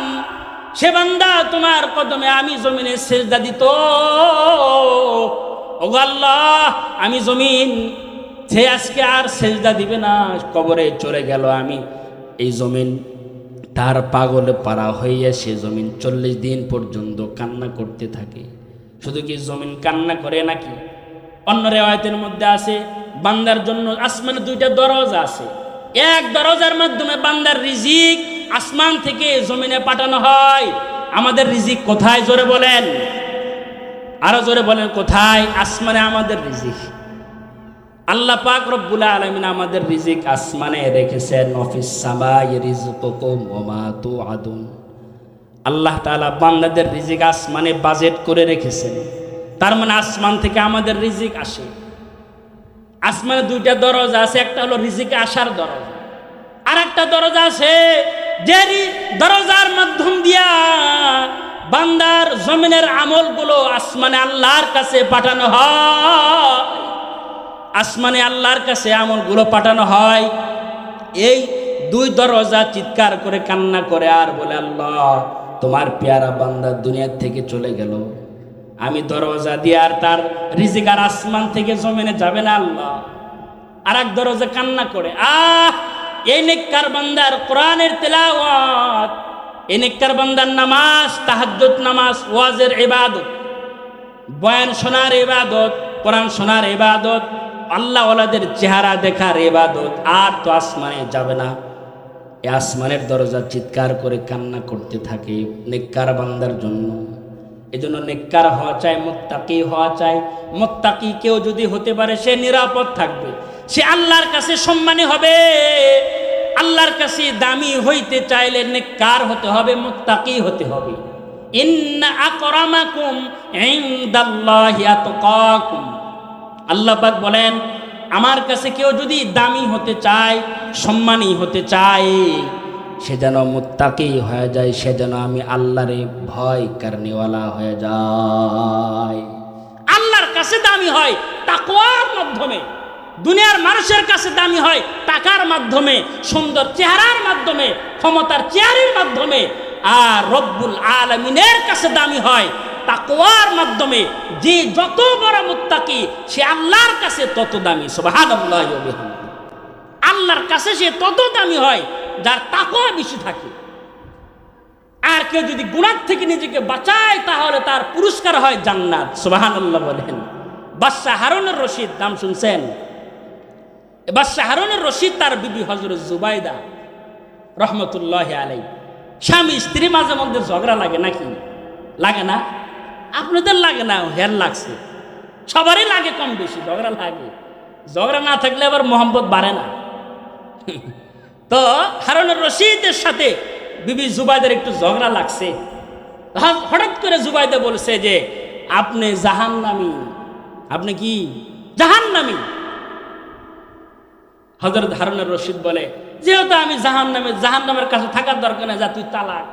A: সে বান্দা তোমার কদমে আমি জমিনে সিজদা দিত। ওগো আল্লাহ আমি জমিন, সে আজকে আর সিজদা দিবে না, কবরে চলে গেল, আমি এই জমিন তার পাগলে পারা হইয়া সে জমিন 40 দিন পর্যন্ত কান্না করতে থাকে। শুধু কি জমিন কান্না করে নাকি? অন্য রিওয়ায়াতের মধ্যে আছে, বান্দার জন্য আসমানে 2টা দরজা আছে, এক দরজার মাধ্যমে বান্দার রিজিক আসমান থেকে জমিনে পাঠানো হয়। আমাদের রিজিক কোথায় জোরে বলেন, আরো জোরে বলেন কোথায়? আসমানে আমাদের রিজিক। আল্লাহ পাক রব্বুল আলামিন আমাদের রিজিক আসমানে রেখেছেন। নফিস সামাই রিজকুকুম ওয়া মা তুআদুন। আল্লাহ তাআলা বান্দাদের রিজিক আসমানে বাজেট করে রেখেছেন। তার মানে আসমান থেকে আমাদের রিজিক আসে। আসমানে 2টা দরজা আছে, একটা হলো রিজিক আসার দরজা, আর একটা দরজা আছে যে দরজার মাধ্যম দিয়া বান্দার জমিনের আমলগুলো আসমানে আল্লাহর কাছে পাঠানো হয়। আসমানে আল্লাহর কাছে আমলগুলো পাঠানো হয়। এই 2 দরজা চিৎকার করে কান্না করে আর বলে, আল্লাহ তোমার পেয়ারা বান্দা দুনিয়া থেকে চলে গেল, আমি দরজা দিয়ে আর তার রিজিক আর আসমান থেকে জমিনে যাবে না আল্লাহ। আর এক দরজা কান্না করে, এই নেককার বান্দার কোরআনের তেলাওয়াত, এই নেককার বান্দার নামাজ, তাহাজ্জুদ নামাজ, ওয়াজের ইবাদত, বয়ান শোনার ইবাদত, কোরআন শোনার ইবাদত, আল্লাহওয়ালাদের চেহারা দেখার ইবাদত আর তো আসমানে যাবে না। এই আসমানের দরজা চিৎকার করে কান্না করতে থাকে নেককার বান্দার জন্য। এজন্য নেককার হওয়া চাই, মুত্তাকি হওয়া চাই। মুত্তাকি কেউ যদি হতে পারে সে নিরাপদ থাকবে, সে আল্লাহর কাছে সম্মানী হবে। আল্লাহর কাছে দামি হইতে চাইলে নেককার হতে হবে, মুত্তাকি হতে হবে। ইন্না আকরামাকুম ইনদাল্লাহি আতকাকুম। আল্লাহ পাক বলেন, আমার কাছে কেউ যদি দামি হতে চায়, সম্মানী হতে চায়, সে যেন মুত্তাকি হয়ে যায়, সে যেন আমি আল্লাহরে ভয় করনেওয়ালা হয়ে যায়। আল্লাহর কাছে দামি হয় তাকওয়ার মাধ্যমে। দুনিয়ার মানুষের কাছে দামি হয় টাকার মাধ্যমে, সুন্দর চেহারার মাধ্যমে, ক্ষমতার চেয়ারের মাধ্যমে। আর রব্বুল আলামিনের কাছে দামি হয় তাকওয়ার মাধ্যমে। যে যত বড় মুত্তাকি সে আল্লাহর কাছে তত দামি। সুবহানাল্লাহি ওয়া বিহামদিহি। আল্লাহর কাছে সে তত দামি হয় যার তাকওয়া বেশি থাকে। আর কেউ যদি গুনাহ থেকে নিজেকে বাঁচায় তাহলে তার পুরস্কার হয় জান্নাত। সুবহানাল্লাহ বলেন। বাদশা হারুনুর রশিদ, নাম শুনছেন? বাদশা হারুনুর রশিদ তার বিবি হযরত জুবাইদা রহমতুল্লাহি আলাইহি, স্বামী স্ত্রী মাঝে মধ্যে ঝগড়া লাগে নাকি? লাগে না? আপনাদের লাগে না? হের লাগছে, সবারই লাগে, কম বেশি ঝগড়া লাগে। ঝগড়া না থাকলে আবার মোহাম্মত বাড়ে না। তো হারুনুর রশিদের সাথে বিবি জুবাইদার একটু ঝগড়া লাগছে। হঠাৎ করে জুবাইদা বলছে যে আপনি জাহান্নামী। আপনি কি জাহান্নামী? হযরত হারুনুর রশিদ বলে, যেহেতু আমি জাহান্নামের কাছে থাকার দরকার নেই, যা তুই তালাক।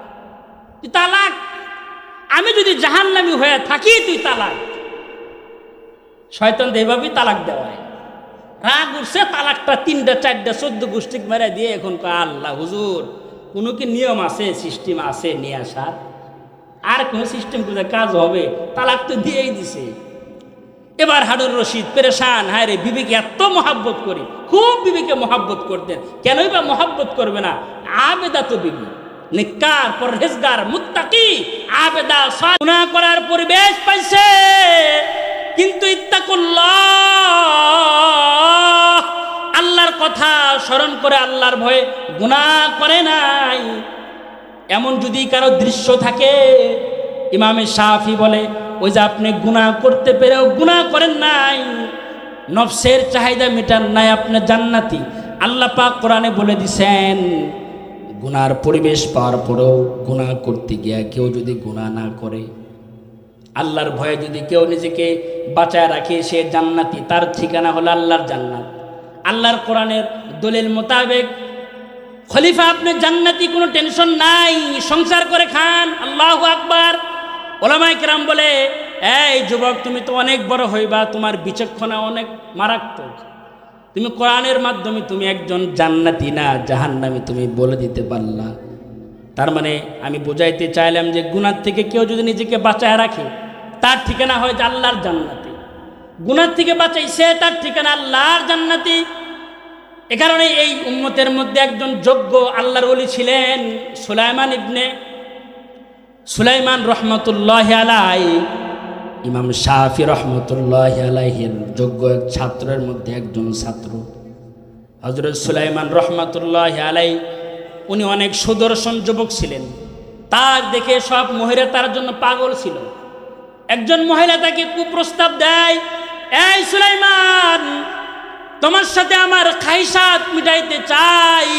A: তুই তালাক। আমি যদি জাহান্নামী হয়ে থাকি তুই তালাক। শয়তান এভাবেই তালাক দেওয়ায়। রাগ উঠছে, তালাকটা 3টা 4টা 14 গোষ্ঠী মেরে দিয়ে এখন কয়, আল্লাহ হুজুর, কোনো কি নিয়ম আছে, সিস্টেম আছে নিয়ে আসার? আর কোন সিস্টেম কোথায় কাজ হবে? তালাক তো দিয়েই দিছে। এবার হারুনুর রশিদ পেরেশান, হায় রে, বিবিকে এত মহাব্বত করি, খুব বিবিকে মহাব্বত করতেন। কেনই বা মহাব্বত করবে না? আবেদা তো বিবি, নেককার, পরহেজগার, মুত্তাকি, আবেদা, গুনাহ করার পরিবেশ পাইছে, কিন্তু ইত্তাকুল্লাহ, আল্লাহর কথা স্মরণ করে আল্লাহর ভয়ে গুনাহ করে নাই। এমন যদি কারো দৃশ্য থাকে, ইমামে শাফি বলে, ওই যে আপনি গুনাহ করতে পেরেও গুনাহ করেন নাই, নফসের চাহিদা মেটান নাই, আপনি জান্নাতি। আল্লাহ পাক কোরআনে বলে দিছেন, গুনার পরিবেশ পাওয়ার পরেও গুনাহ করতে গিয়া কেউ যদি গুনাহ না করে, আল্লাহর ভয়ে যদি কেউ নিজেকে বাঁচায় রাখে, সে জান্নাতি। তার ঠিকানা হলো আল্লাহর জান্নাত। আল্লাহর কোরআনের দলিল মোতাবেক খলিফা আপনি জান্নাতি, কোনো টেনশন নাই, সংসার করে খান। আল্লাহু আকবার। ওলামায়ে কেরাম বলে, এই যুবক, তুমি তো অনেক বড় হইবা, তোমার বিচক্ষণা অনেক মারাত্মক, তুমি কোরআনের মাধ্যমে তুমি একজন জান্নাতি না জাহান্নামী তুমি বলে দিতে পারলা। তার মানে আমি বুঝাইতে চাইলাম যে গুনাহ থেকে কেউ যদি নিজেকে বাঁচায় রাখে, তার ঠিকানা হয় আল্লাহর জান্নাতি। গুনাহ থেকে বাঁচাইছে, তার ঠিকানা আল্লাহর জান্নাতি। এ কারণে এই উম্মতের মধ্যে একজন যোগ্য আল্লাহর ওলি ছিলেন সুলাইমান রহমতুল্লাহি আলাইহি। ইমাম শাফি রহমতুল্লাহি আলাইহির যোগ্য এক ছাত্রের মধ্যে একজন ছাত্র হযরত সুলাইমান রহমতুল্লাহি আলাইহি। উনি অনেক সুদর্শন যুবক ছিলেন। তার দেখে সব মহিলা তার জন্য পাগল ছিল। একজন মহিলা তাকে কুপ্রস্তাব দেয়, এই সুলাইমান, তোমার সাথে আমার খায়সাত মিটাইতে চাই,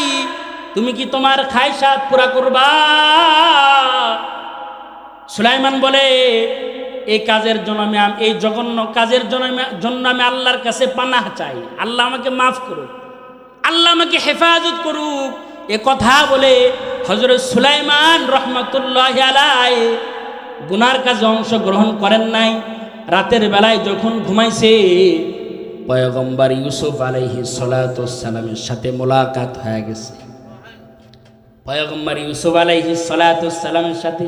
A: তুমি কি তোমার খায়সাত পুরা করবা? সুলাইমান বলে, এই কাজের জন্য এই জঘন্য কাজের জন্য আমি আল্লাহর কাছে পানাহ চাই। আল্লাহ আমাকে মাফ করুক, আল্লাহ আমাকে হেফাজত করুক। এ কথা বলে হযরত সুলাইমান রহমতুল্লাহি আলাইহি গুনার কাজে অংশগ্রহণ করেন নাই। রাতের বেলায় যখন ঘুমাইছে, পয়গম্বর ইউসুফ আলাইহিস সালাতু ওয়াস সালামের সাথে মোলাকাত হয়ে গেছে। পয়গম্বর ইউসুফ আলাইহিস সালাতু ওয়াস সালামের সাথে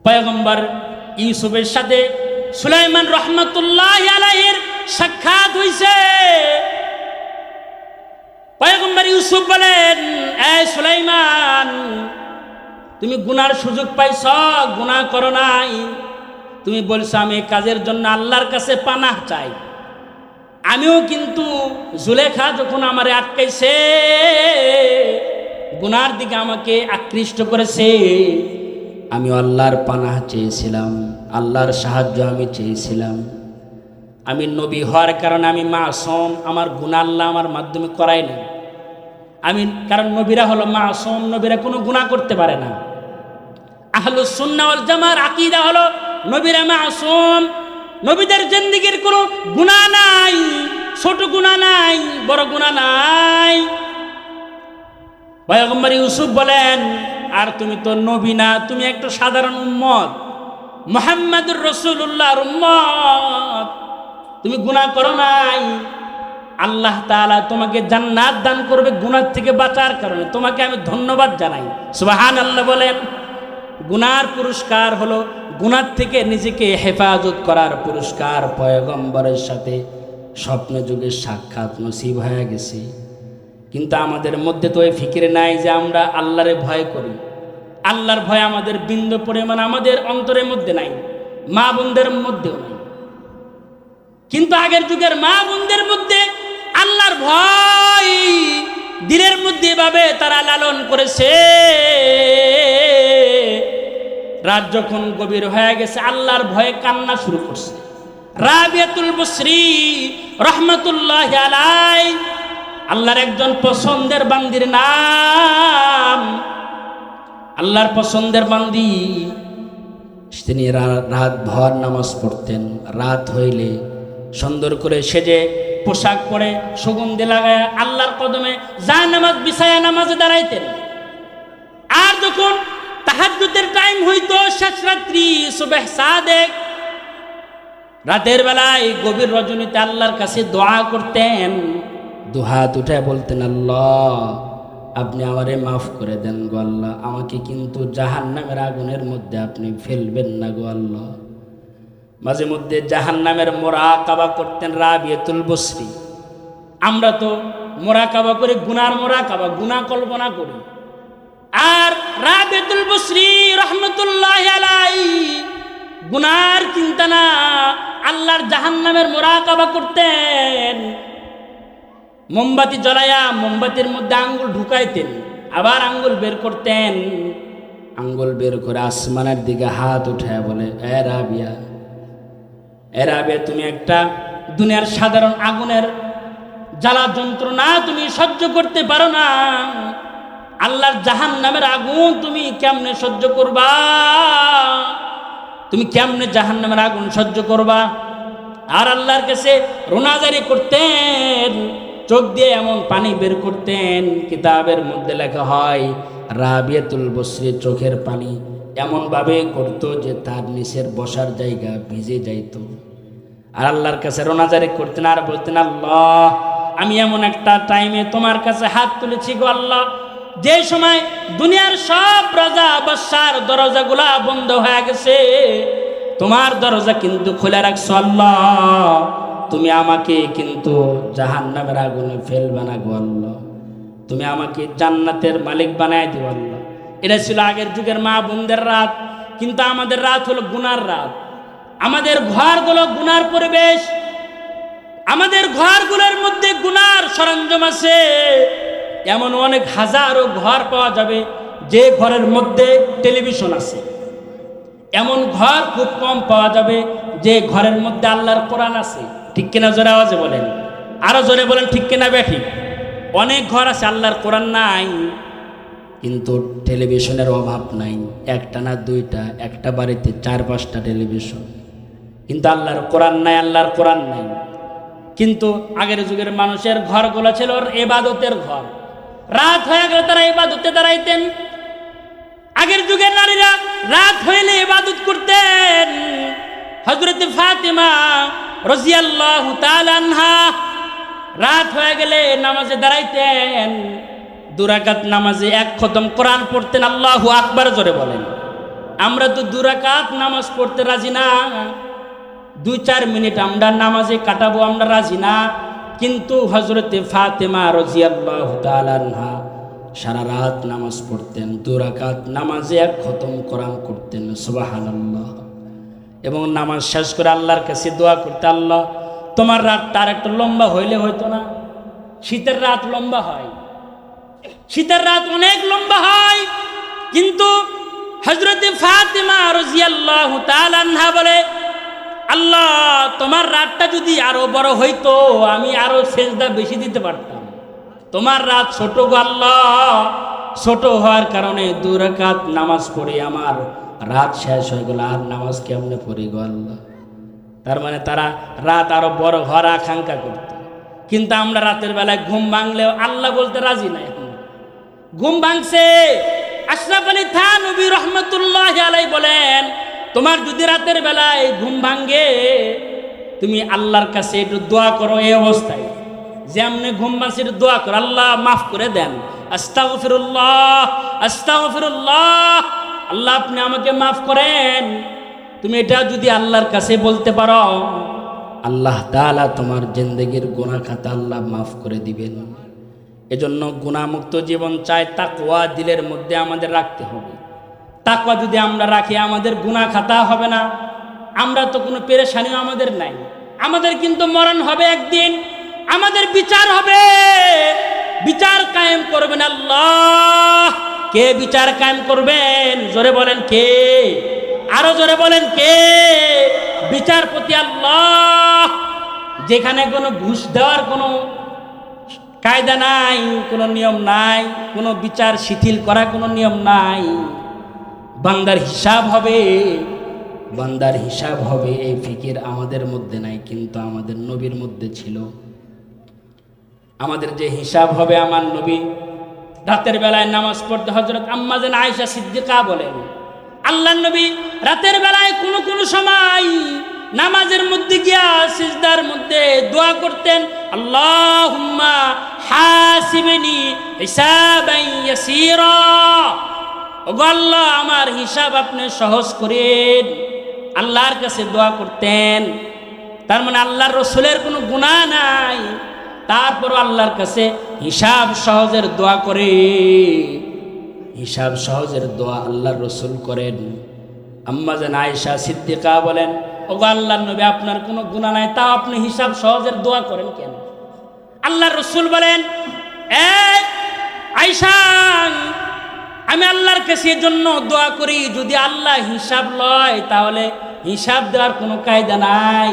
A: পয়গম্বর ইউসুফের সাথে সুলাইমান রহমতুল্লাহি আলাইহির সাক্ষাৎ হইছে। পয়গম্বর ইউসুফ বলেন, এই সুলাইমান, তুমি গুনার সুযোগ পাইছ, গুনাহ করো নাই। তুমি বলছো আমি এই কাজের জন্য আল্লাহর কাছে পানাহ চাই। আমিও কিন্তু জুলেখা যখন আমারে আটকাইছে, গুনার দিকে আমাকে আকৃষ্ট করেছে, আমি আল্লাহর পানাহ চেয়েছিলাম, আল্লাহর সাহায্য আমি চেয়েছিলাম। আমি নবী হওয়ার কারণে আমি মাসুম, আমার গুনাহ আল্লাহ আমার মাধ্যমে করাই না। আমি কারণ নবীরা হলো মাসুম, নবীরা কোনো গুনাহ করতে পারে না। আহলুস সুন্নাহ ওয়াল জামার আকীদা হলো নবীরা মাসুম, নবীদের জিন্দেগীর কোনো গুনাহ নাই, ছোট গুনাহ নাই, বড় গুনাহ নাই। পয়গম্বর ইউসুফ বলেন, আর তুমি তো নবী না, তুমি একটা সাধারণ উম্মত, মুহাম্মাদুর রাসূলুল্লাহর উম্মত, তুমি গুনাহ করো নাই। আল্লাহ তাআলা তোমাকে জান্নাত দান করবে গুনাহ থেকে বাঁচার কারণে, তোমাকে আমি ধন্যবাদ জানাই। সুবহানাল্লাহ বলেন। গুনার পুরস্কার হলো গুনাহ থেকে নিজেকে হেফাজত করার পুরস্কার। পয়গম্বরের সাথে স্বপ্ন যুগের সাক্ষাৎ নসিব হয়ে গেছে, কিন্তু আমাদের মধ্যে তো এই ফিকিরে নাই যে আমরা আল্লাহরে ভয় করি। আল্লাহর ভয় আমাদের বিন্দু পরিমাণ আমাদের অন্তরের মধ্যে নাই, মা বোনদের মধ্যেও নাই। কিন্তু আগের যুগের মা বোনদের মধ্যে আল্লাহর ভয় দিলের মধ্যে ভাবে তারা লালন করেছে। রাত যখন গভীর হয়ে গেছে, আল্লাহর ভয়ে কান্না শুরু করছে। রাবিয়াতুল বসরি রহমাতুল্লাহি আলাইহি, আল্লাহর একজন পছন্দের বান্দির নাম, আল্লাহর পছন্দের বান্দি, তিনি রাত ভর নামাজ পড়তেন। রাত হইলে সুন্দর করে সেজে পোশাক পরে সুগন্ধি লাগায় আল্লাহর কদমে জায়নামাজ বিছায়া নামাজে দাঁড়াইতেন। আর যখন তাহাজ্জুদের টাইম হইতো, শেষ রাত্রি সুবহ সাদেক, রাতের বেলায় গভীর রজনীতে আল্লাহর কাছে দোয়া করতেন। দুহাত উঠে বলতেন, আল্লাহ আপনি আমারে মাফ করে দেন গো আল্লাহ, আমাকে কিন্তু জাহান্নামের আগুনের মধ্যে আপনি ফেলবেন না গো আল্লাহ। মাঝে মধ্যে জাহান্নামের মুরাকাবা করতেন রাবিয়াতুল বসরি। আমরা তো মুরাকাবা করে গুনার মুরাকাবা, গুনাহ কল্পনা করি। আর রাবিয়াতুল বসরি রহমাতুল্লাহি আলাইহি গুনার চিন্তা না, আল্লাহর জাহান্নামের মুরাকাবা করতেন। মোমবাতি জ্বলাইয়া মোমবাতির মধ্যে আঙ্গুল ঢুকাইতেন, আবার আঙ্গুল বের করতেন। আঙ্গুল বের করে আসমানের দিকে হাত উঠায় বলে, এ রাবিয়া, এ রাবিয়া, তুমি একটা দুনিয়ার সাধারণ আগুনের জ্বালা যন্ত্রণা তুমি সহ্য করতে পারো না, আল্লাহর জাহান্নামের আগুন তুমি কেমনে সহ্য করবা? তুমি কেমনে জাহান্নামের আগুন সহ্য করবা? আর আল্লাহর কাছে রোনাজারি করতেন, চোখ দিয়ে এমন পানি বের করতেন, কিতাবের মধ্যে লেখা হয় রাবিয়াতুল বসরি চোখের পানি এমনভাবে করতো যে তার নিচের বসার জায়গা ভিজে যাইত। আর আল্লাহর কাছে রোনাজারি করতেন আর বলতেন, আল্লাহ আমি এমন একটা টাইমে তোমার কাছে হাত তুলেছি গো আল্লাহ, যে সময় দুনিয়ার সব রাজা বাদশার দরজাগুলা বন্ধ হয়ে গেছে, তোমার দরজা কিন্তু খোলা রাখছো আল্লাহ, তুমি আমাকে কিন্তু জাহান্নামের আগুনে ফেলবে না গো আল্লাহ, তুমি আমাকে জান্নাতের মালিক বানায় দিও আল্লাহ। এটা ছিল আগের যুগের মা বোনদের রাত। কিন্তু আমাদের রাত হলো গুনার রাত। আমাদের ঘরগুলো গুনার পরিবেশ, আমাদের ঘরগুলোর মধ্যে গুনার সরঞ্জাম আছে। এমন অনেক হাজারো ঘর পাওয়া যাবে যে ঘরের মধ্যে টেলিভিশন আছে। এমন ঘর খুব কম পাওয়া যাবে যে ঘরের মধ্যে আল্লাহর কোরআন আছে। ঠিক কিনা? জোরে আওয়াজে বলেন, আরো জোরে বলেন, ঠিক কিনা বেঠিক? অনেক ঘর আছে আল্লাহর কোরআন নাই, কিন্তু টেলিভিশনের অভাব নাই। একটা না দুইটা, একটা বাড়িতে 4-5টা টেলিভিশন, কিন্তু আল্লাহর কোরআন নাই, আল্লাহর কোরআন নাই। কিন্তু আগের যুগের মানুষের ঘরগুলো ছিল ইবাদতের ঘর। রাত হয়ে গেলে তারা ইবাদতে দাঁড়াইতেন। আগের যুগের নারীরা রাত হইলে ইবাদত করতেন। হযরত ফাতিমা রাদিয়াল্লাহু তাআলা আনহা রাত হয়ে গেলে নামাজে দাঁড়াইতেন। 2 রাকাত নামাজে 1 খতম কোরআন পড়তেন। আল্লাহু আকবার জোরে বলেন। আমরা তো 2 রাকাত নামাজ পড়তে রাজি না, 2-4 মিনিট আমরা নামাজে কাটাবো, আমরা রাজি না। কিন্তু হযরত ফাতিমা রাদিয়াল্লাহু তাআলা আনহা সারা রাত নামাজ পড়তেন, 2 রাকাত নামাজে 1 খতম কোরআন করতেন। সুবহানাল্লাহ। এবং নামাজ শেষ করে আল্লাহর কাছে দোয়া করতে, আল্লাহ তোমার রাতটা আর একটু লম্বা হইলে হয়তো না? শীতের রাত লম্বা হয়, শীতের রাত অনেক লম্বা হয়, কিন্তু হযরত ফাতিমা রাদিয়াল্লাহু তাআলা আনহা বলে, আল্লাহ তোমার রাতটা যদি আরো বড় হইতো আমি আরো সেজদা বেশি দিতে পারতাম। তোমার রাত ছোট গো আল্লাহ, ছোট হওয়ার কারণে 2 রাকাত নামাজ পড়ে আমার রাত শেষ হয়ে গেল, আর নামাজ কেমনে পড়ি গো আল্লাহ। তার মানে তারা রাত আরো বড় হওয়ার আকাঙ্ক্ষা করত, কিন্তু আমরা রাতের বেলায় ঘুম ভাঙলেও আল্লাহ বলতে রাজি নাই। এখন ঘুম ভাঙছে। আশরাফ আলী থানভী রহমতুল্লাহি আলাইহি বলেন, তোমার যদি রাতের বেলায় ঘুম ভাঙে তুমি আল্লাহর কাছে একটু দোয়া করো, এই অবস্থায় যেমনি ঘুম ভাঙছে একটু দোয়া করো, আল্লাহ মাফ করে দেন, আস্তাগফিরুল্লাহ আস্তাগফিরুল্লাহ, আল্লাহ আপনি আমাকে মাফ করেন। তুমি এটা যদি আল্লাহর কাছে বলতে পারো, আল্লাহ তাআলা তোমার জিন্দেগির গুনাহ খাতা আল্লাহ মাফ করে দিবেন। এজন্য গুনাহমুক্ত জীবন চাই, তাকওয়া দিলের মধ্যে আমাদের রাখতে হবে। তাকওয়া যদি আমরা রাখি আমাদের গুনাহ খাতা হবে না। আমরা তো কোনো পেরেশানিও আমাদের নাই, আমাদের কিন্তু মরণ হবে একদিন, আমাদের বিচার হবে। বিচার কায়েম করবেন আল্লাহ। কে বিচার কায়েম করবেন? জোরে বলেন কে, আরো জোরে বলেন কে? বিচারপতি আল্লাহ। যেখানে কোনো ঘুষ দেওয়ার কোনো কায়দা নাই, কোনো নিয়ম নাই, কোনো বিচার শিথিল করা কোনো নিয়ম নাই। বান্দার হিসাব হবে, বান্দার হিসাব হবে, এই ফিকির আমাদের মধ্যে নাই, কিন্তু আমাদের নবীর মধ্যে ছিল। আমাদের যে হিসাব হবে, আমার নবী রাতের বেলায় নামাজ পড়তে, হযরত আম্মা জান আয়েশা সিদ্দিকা বলেন, আল্লাহর নবী রাতের বেলায় কোনো কোনো সময় নামাজের মধ্যে গিয়া সিজদার মধ্যে দোয়া করতেন, আল্লাহুম্মা হাসিবনি হিসাবান ইয়াসীরা, ওগো আল্লাহ আমার হিসাব আপনি সহজ করেন। আল্লাহর কাছে দোয়া করতেন। তার মানে আল্লাহর রাসূলের কোনো গুনাহ নাই, তারপর আল্লাহর কাছে হিসাব সহজের দোয়া করে। হিসাব সহজের দোয়া আল্লাহর রাসূল করেন। আম্মা জান আয়েশা সিদ্দিকা বলেন, ওগো আল্লাহর নবী আপনার কোনো গুনাহ নাই, তাও আপনি হিসাব সহজের দোয়া করেন কেন? আল্লাহর রাসূল বলেন, এই আয়েশা আমি আল্লাহর কাছে জন্য দোয়া করি, যদি আল্লাহ হিসাব লয় তাহলে হিসাব দেওয়ার কোনো কায়দা নাই।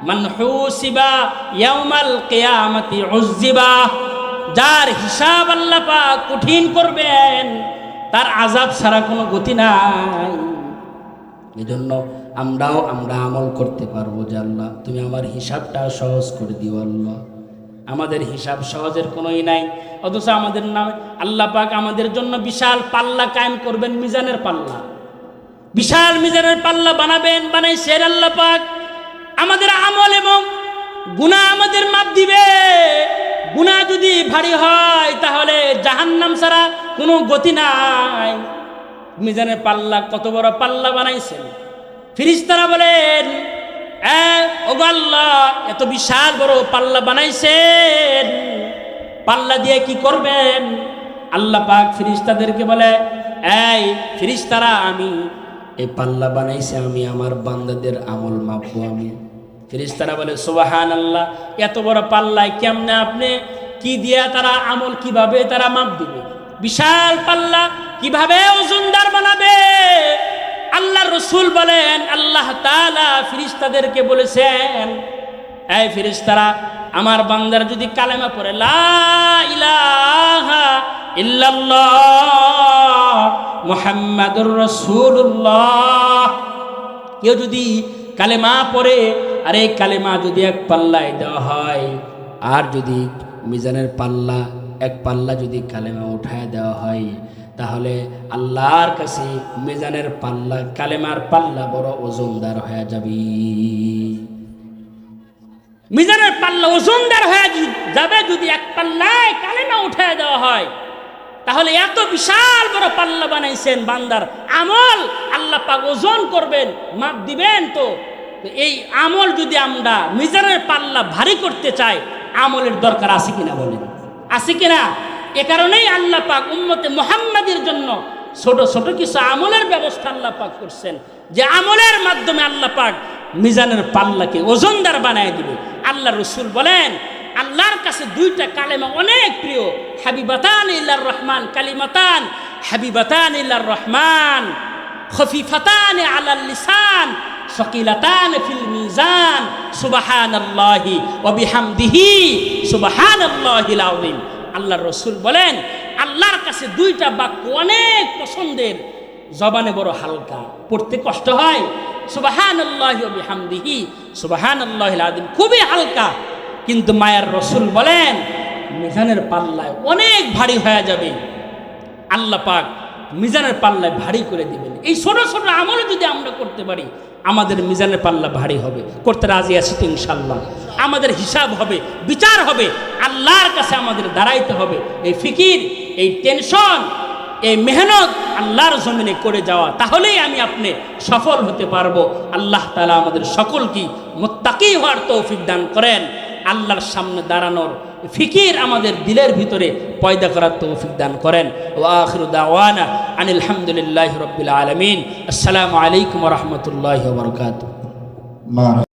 A: মান হুসিবা ইয়াউমাল কিয়ামাতি উযিবা, যার হিসাব আল্লাহ পাক কঠিন করবেন তার আযাব ছাড়া কোনো গতি নাই। এজন্য আমরা আমল করতে পারবো যে আল্লাহ তুমি আমার হিসাবটা সহজ করে দিও। আল্লাহ আমাদের হিসাব সহজের কোনোই নাই, অথচ আমাদের নামে আল্লাহ পাক আমাদের জন্য বিশাল পাল্লা কায়েম করবেন, মিজানের পাল্লা, বিশাল মিজানের পাল্লা বানাবেন। বানাইছেন আল্লাহ পাক। আমাদের আমল এবং গুনাহ আমাদের মাপ দিবে। গুনাহ যদি ভারী হয় তাহলে জাহান্নাম ছাড়া কোনো গতি নাই। মিজানের পাল্লা কত বড় পাল্লা বানাইছেন। ফেরেশতারা বলেন, ওগো আল্লাহ এত বিশাল বড় পাল্লা বানাইছেন, পাল্লা দিয়ে কি করবেন? আল্লাহ পাক ফেরেশতাদেরকে বলে, এই ফেরেশতারা আমি এই পাল্লা বানাইছি, আমি আমার বান্দাদের আমল মাপবো। আমি ফেরেশতারা বলে, সুবহানাল্লাহ, এত বড় পাল্লায় কেমনে আপনি কি দিয়া তারা আমল কিভাবে তারা মাপ দিবে? বিশাল পাল্লা কিভাবে ওজনদার বানাবে? আল্লাহর রাসূল বলেন, আল্লাহ তাআলা ফেরেশতাদেরকে বলেছেন, এই ফেরেশতারা আমার বান্দার যদি কালেমা পড়ে লা ইলাহা ইল্লাল্লাহ মুহাম্মাদুর রাসূলুল্লাহ, কেউ যদি কালেমা পড়ে, আর এই কালেমা যদি এক পাল্লায় দেওয়া হয়, আর যদি মিজানের পাল্লা এক পাল্লা যদি কালেমা উঠায় দেওয়া হয়, তাহলে আল্লাহর কাছে মিজানের পাল্লা কালেমার পাল্লা বড় ওজনদার হয়ে যাবে। মিজানের পাল্লা ওজনদার হয়ে যাবে যদি এক পাল্লায় কালেমা উঠায় দেওয়া হয়। তাহলে এত বিশাল বড় পাল্লা বানাইছেন, বান্দার আমল আল্লাহ পাক ওজন করবেন, মাপ দিবেন। তো এই আমল যদি আমরা মিজানের পাল্লা ভারী করতে চাই, আমলের দরকার আছে কিনা বলেন? আছে কিনা? এ কারণেই আল্লাহ পাক উম্মতে মুহাম্মাদের জন্য ছোট ছোট কিছু আমলের ব্যবস্থা আল্লাহ পাক করছেন, যে আমলের মাধ্যমে আল্লাহ পাক মিজানের পাল্লাকে ওজনদার বানায় দিবে। আল্লাহ রসুল বলেন আল্লাহর কাছে দুইটা কালেমা অনেক প্রিয়, হাবিবাতান ইল্লার রহমান, কালিমাতান হাবিবাতান ইল্লার রহমান, খফিফাতান আলাল লিসান, সকিলাতান ফিল মিজান, সুবহানাল্লাহি ওয়া বিহামদিহি সুবহানাল্লাহিল আযীম। আল্লাহর রাসূল বলেন আল্লাহর কাছে দুইটা বাক্য অনেক পছন্দের, জবানে বড় হালকা, পড়তে কষ্ট হয়। সুবহানাল্লাহি ওয়া বিহামদিহি সুবহানাল্লাহিল আযীম খুবই হালকা, কিন্তু মায়ার রাসূল বলেন মিজানের পাল্লায় অনেক ভারী হয়ে যাবে। আল্লাহ পাক মিজানের পাল্লায় ভারী করে দিবেন। এই ছোট ছোট আমল যদি আমরা করতে পারি আমাদের মিজানের পাল্লা ভারী হবে। করতে রাজি আছি তো ইনশাল্লাহ? আমাদের হিসাব হবে, বিচার হবে, আল্লাহর কাছে আমাদের দাঁড়াইতে হবে। এই ফিকির, এই টেনশন, এই মেহনত আল্লাহর জমিনে করে যাওয়া, তাহলেই আমি আপনি সফল হতে পারবো। আল্লাহ তাআলা আমাদের সকলকে মুত্তাকি হওয়ার তৌফিক দান করেন। আল্লাহর সামনে দাঁড়ানোর ফিকির আমাদের দিলের ভিতরে পয়দা করার তৌফিক দান করেন। ওয়া আখিরু দাওয়ানা আনিল হামদুলিল্লাহি রাব্বিল আলামিন। আসসালামু আলাইকুম ওয়া রাহমাতুল্লাহি ওয়া বারাকাতুহু।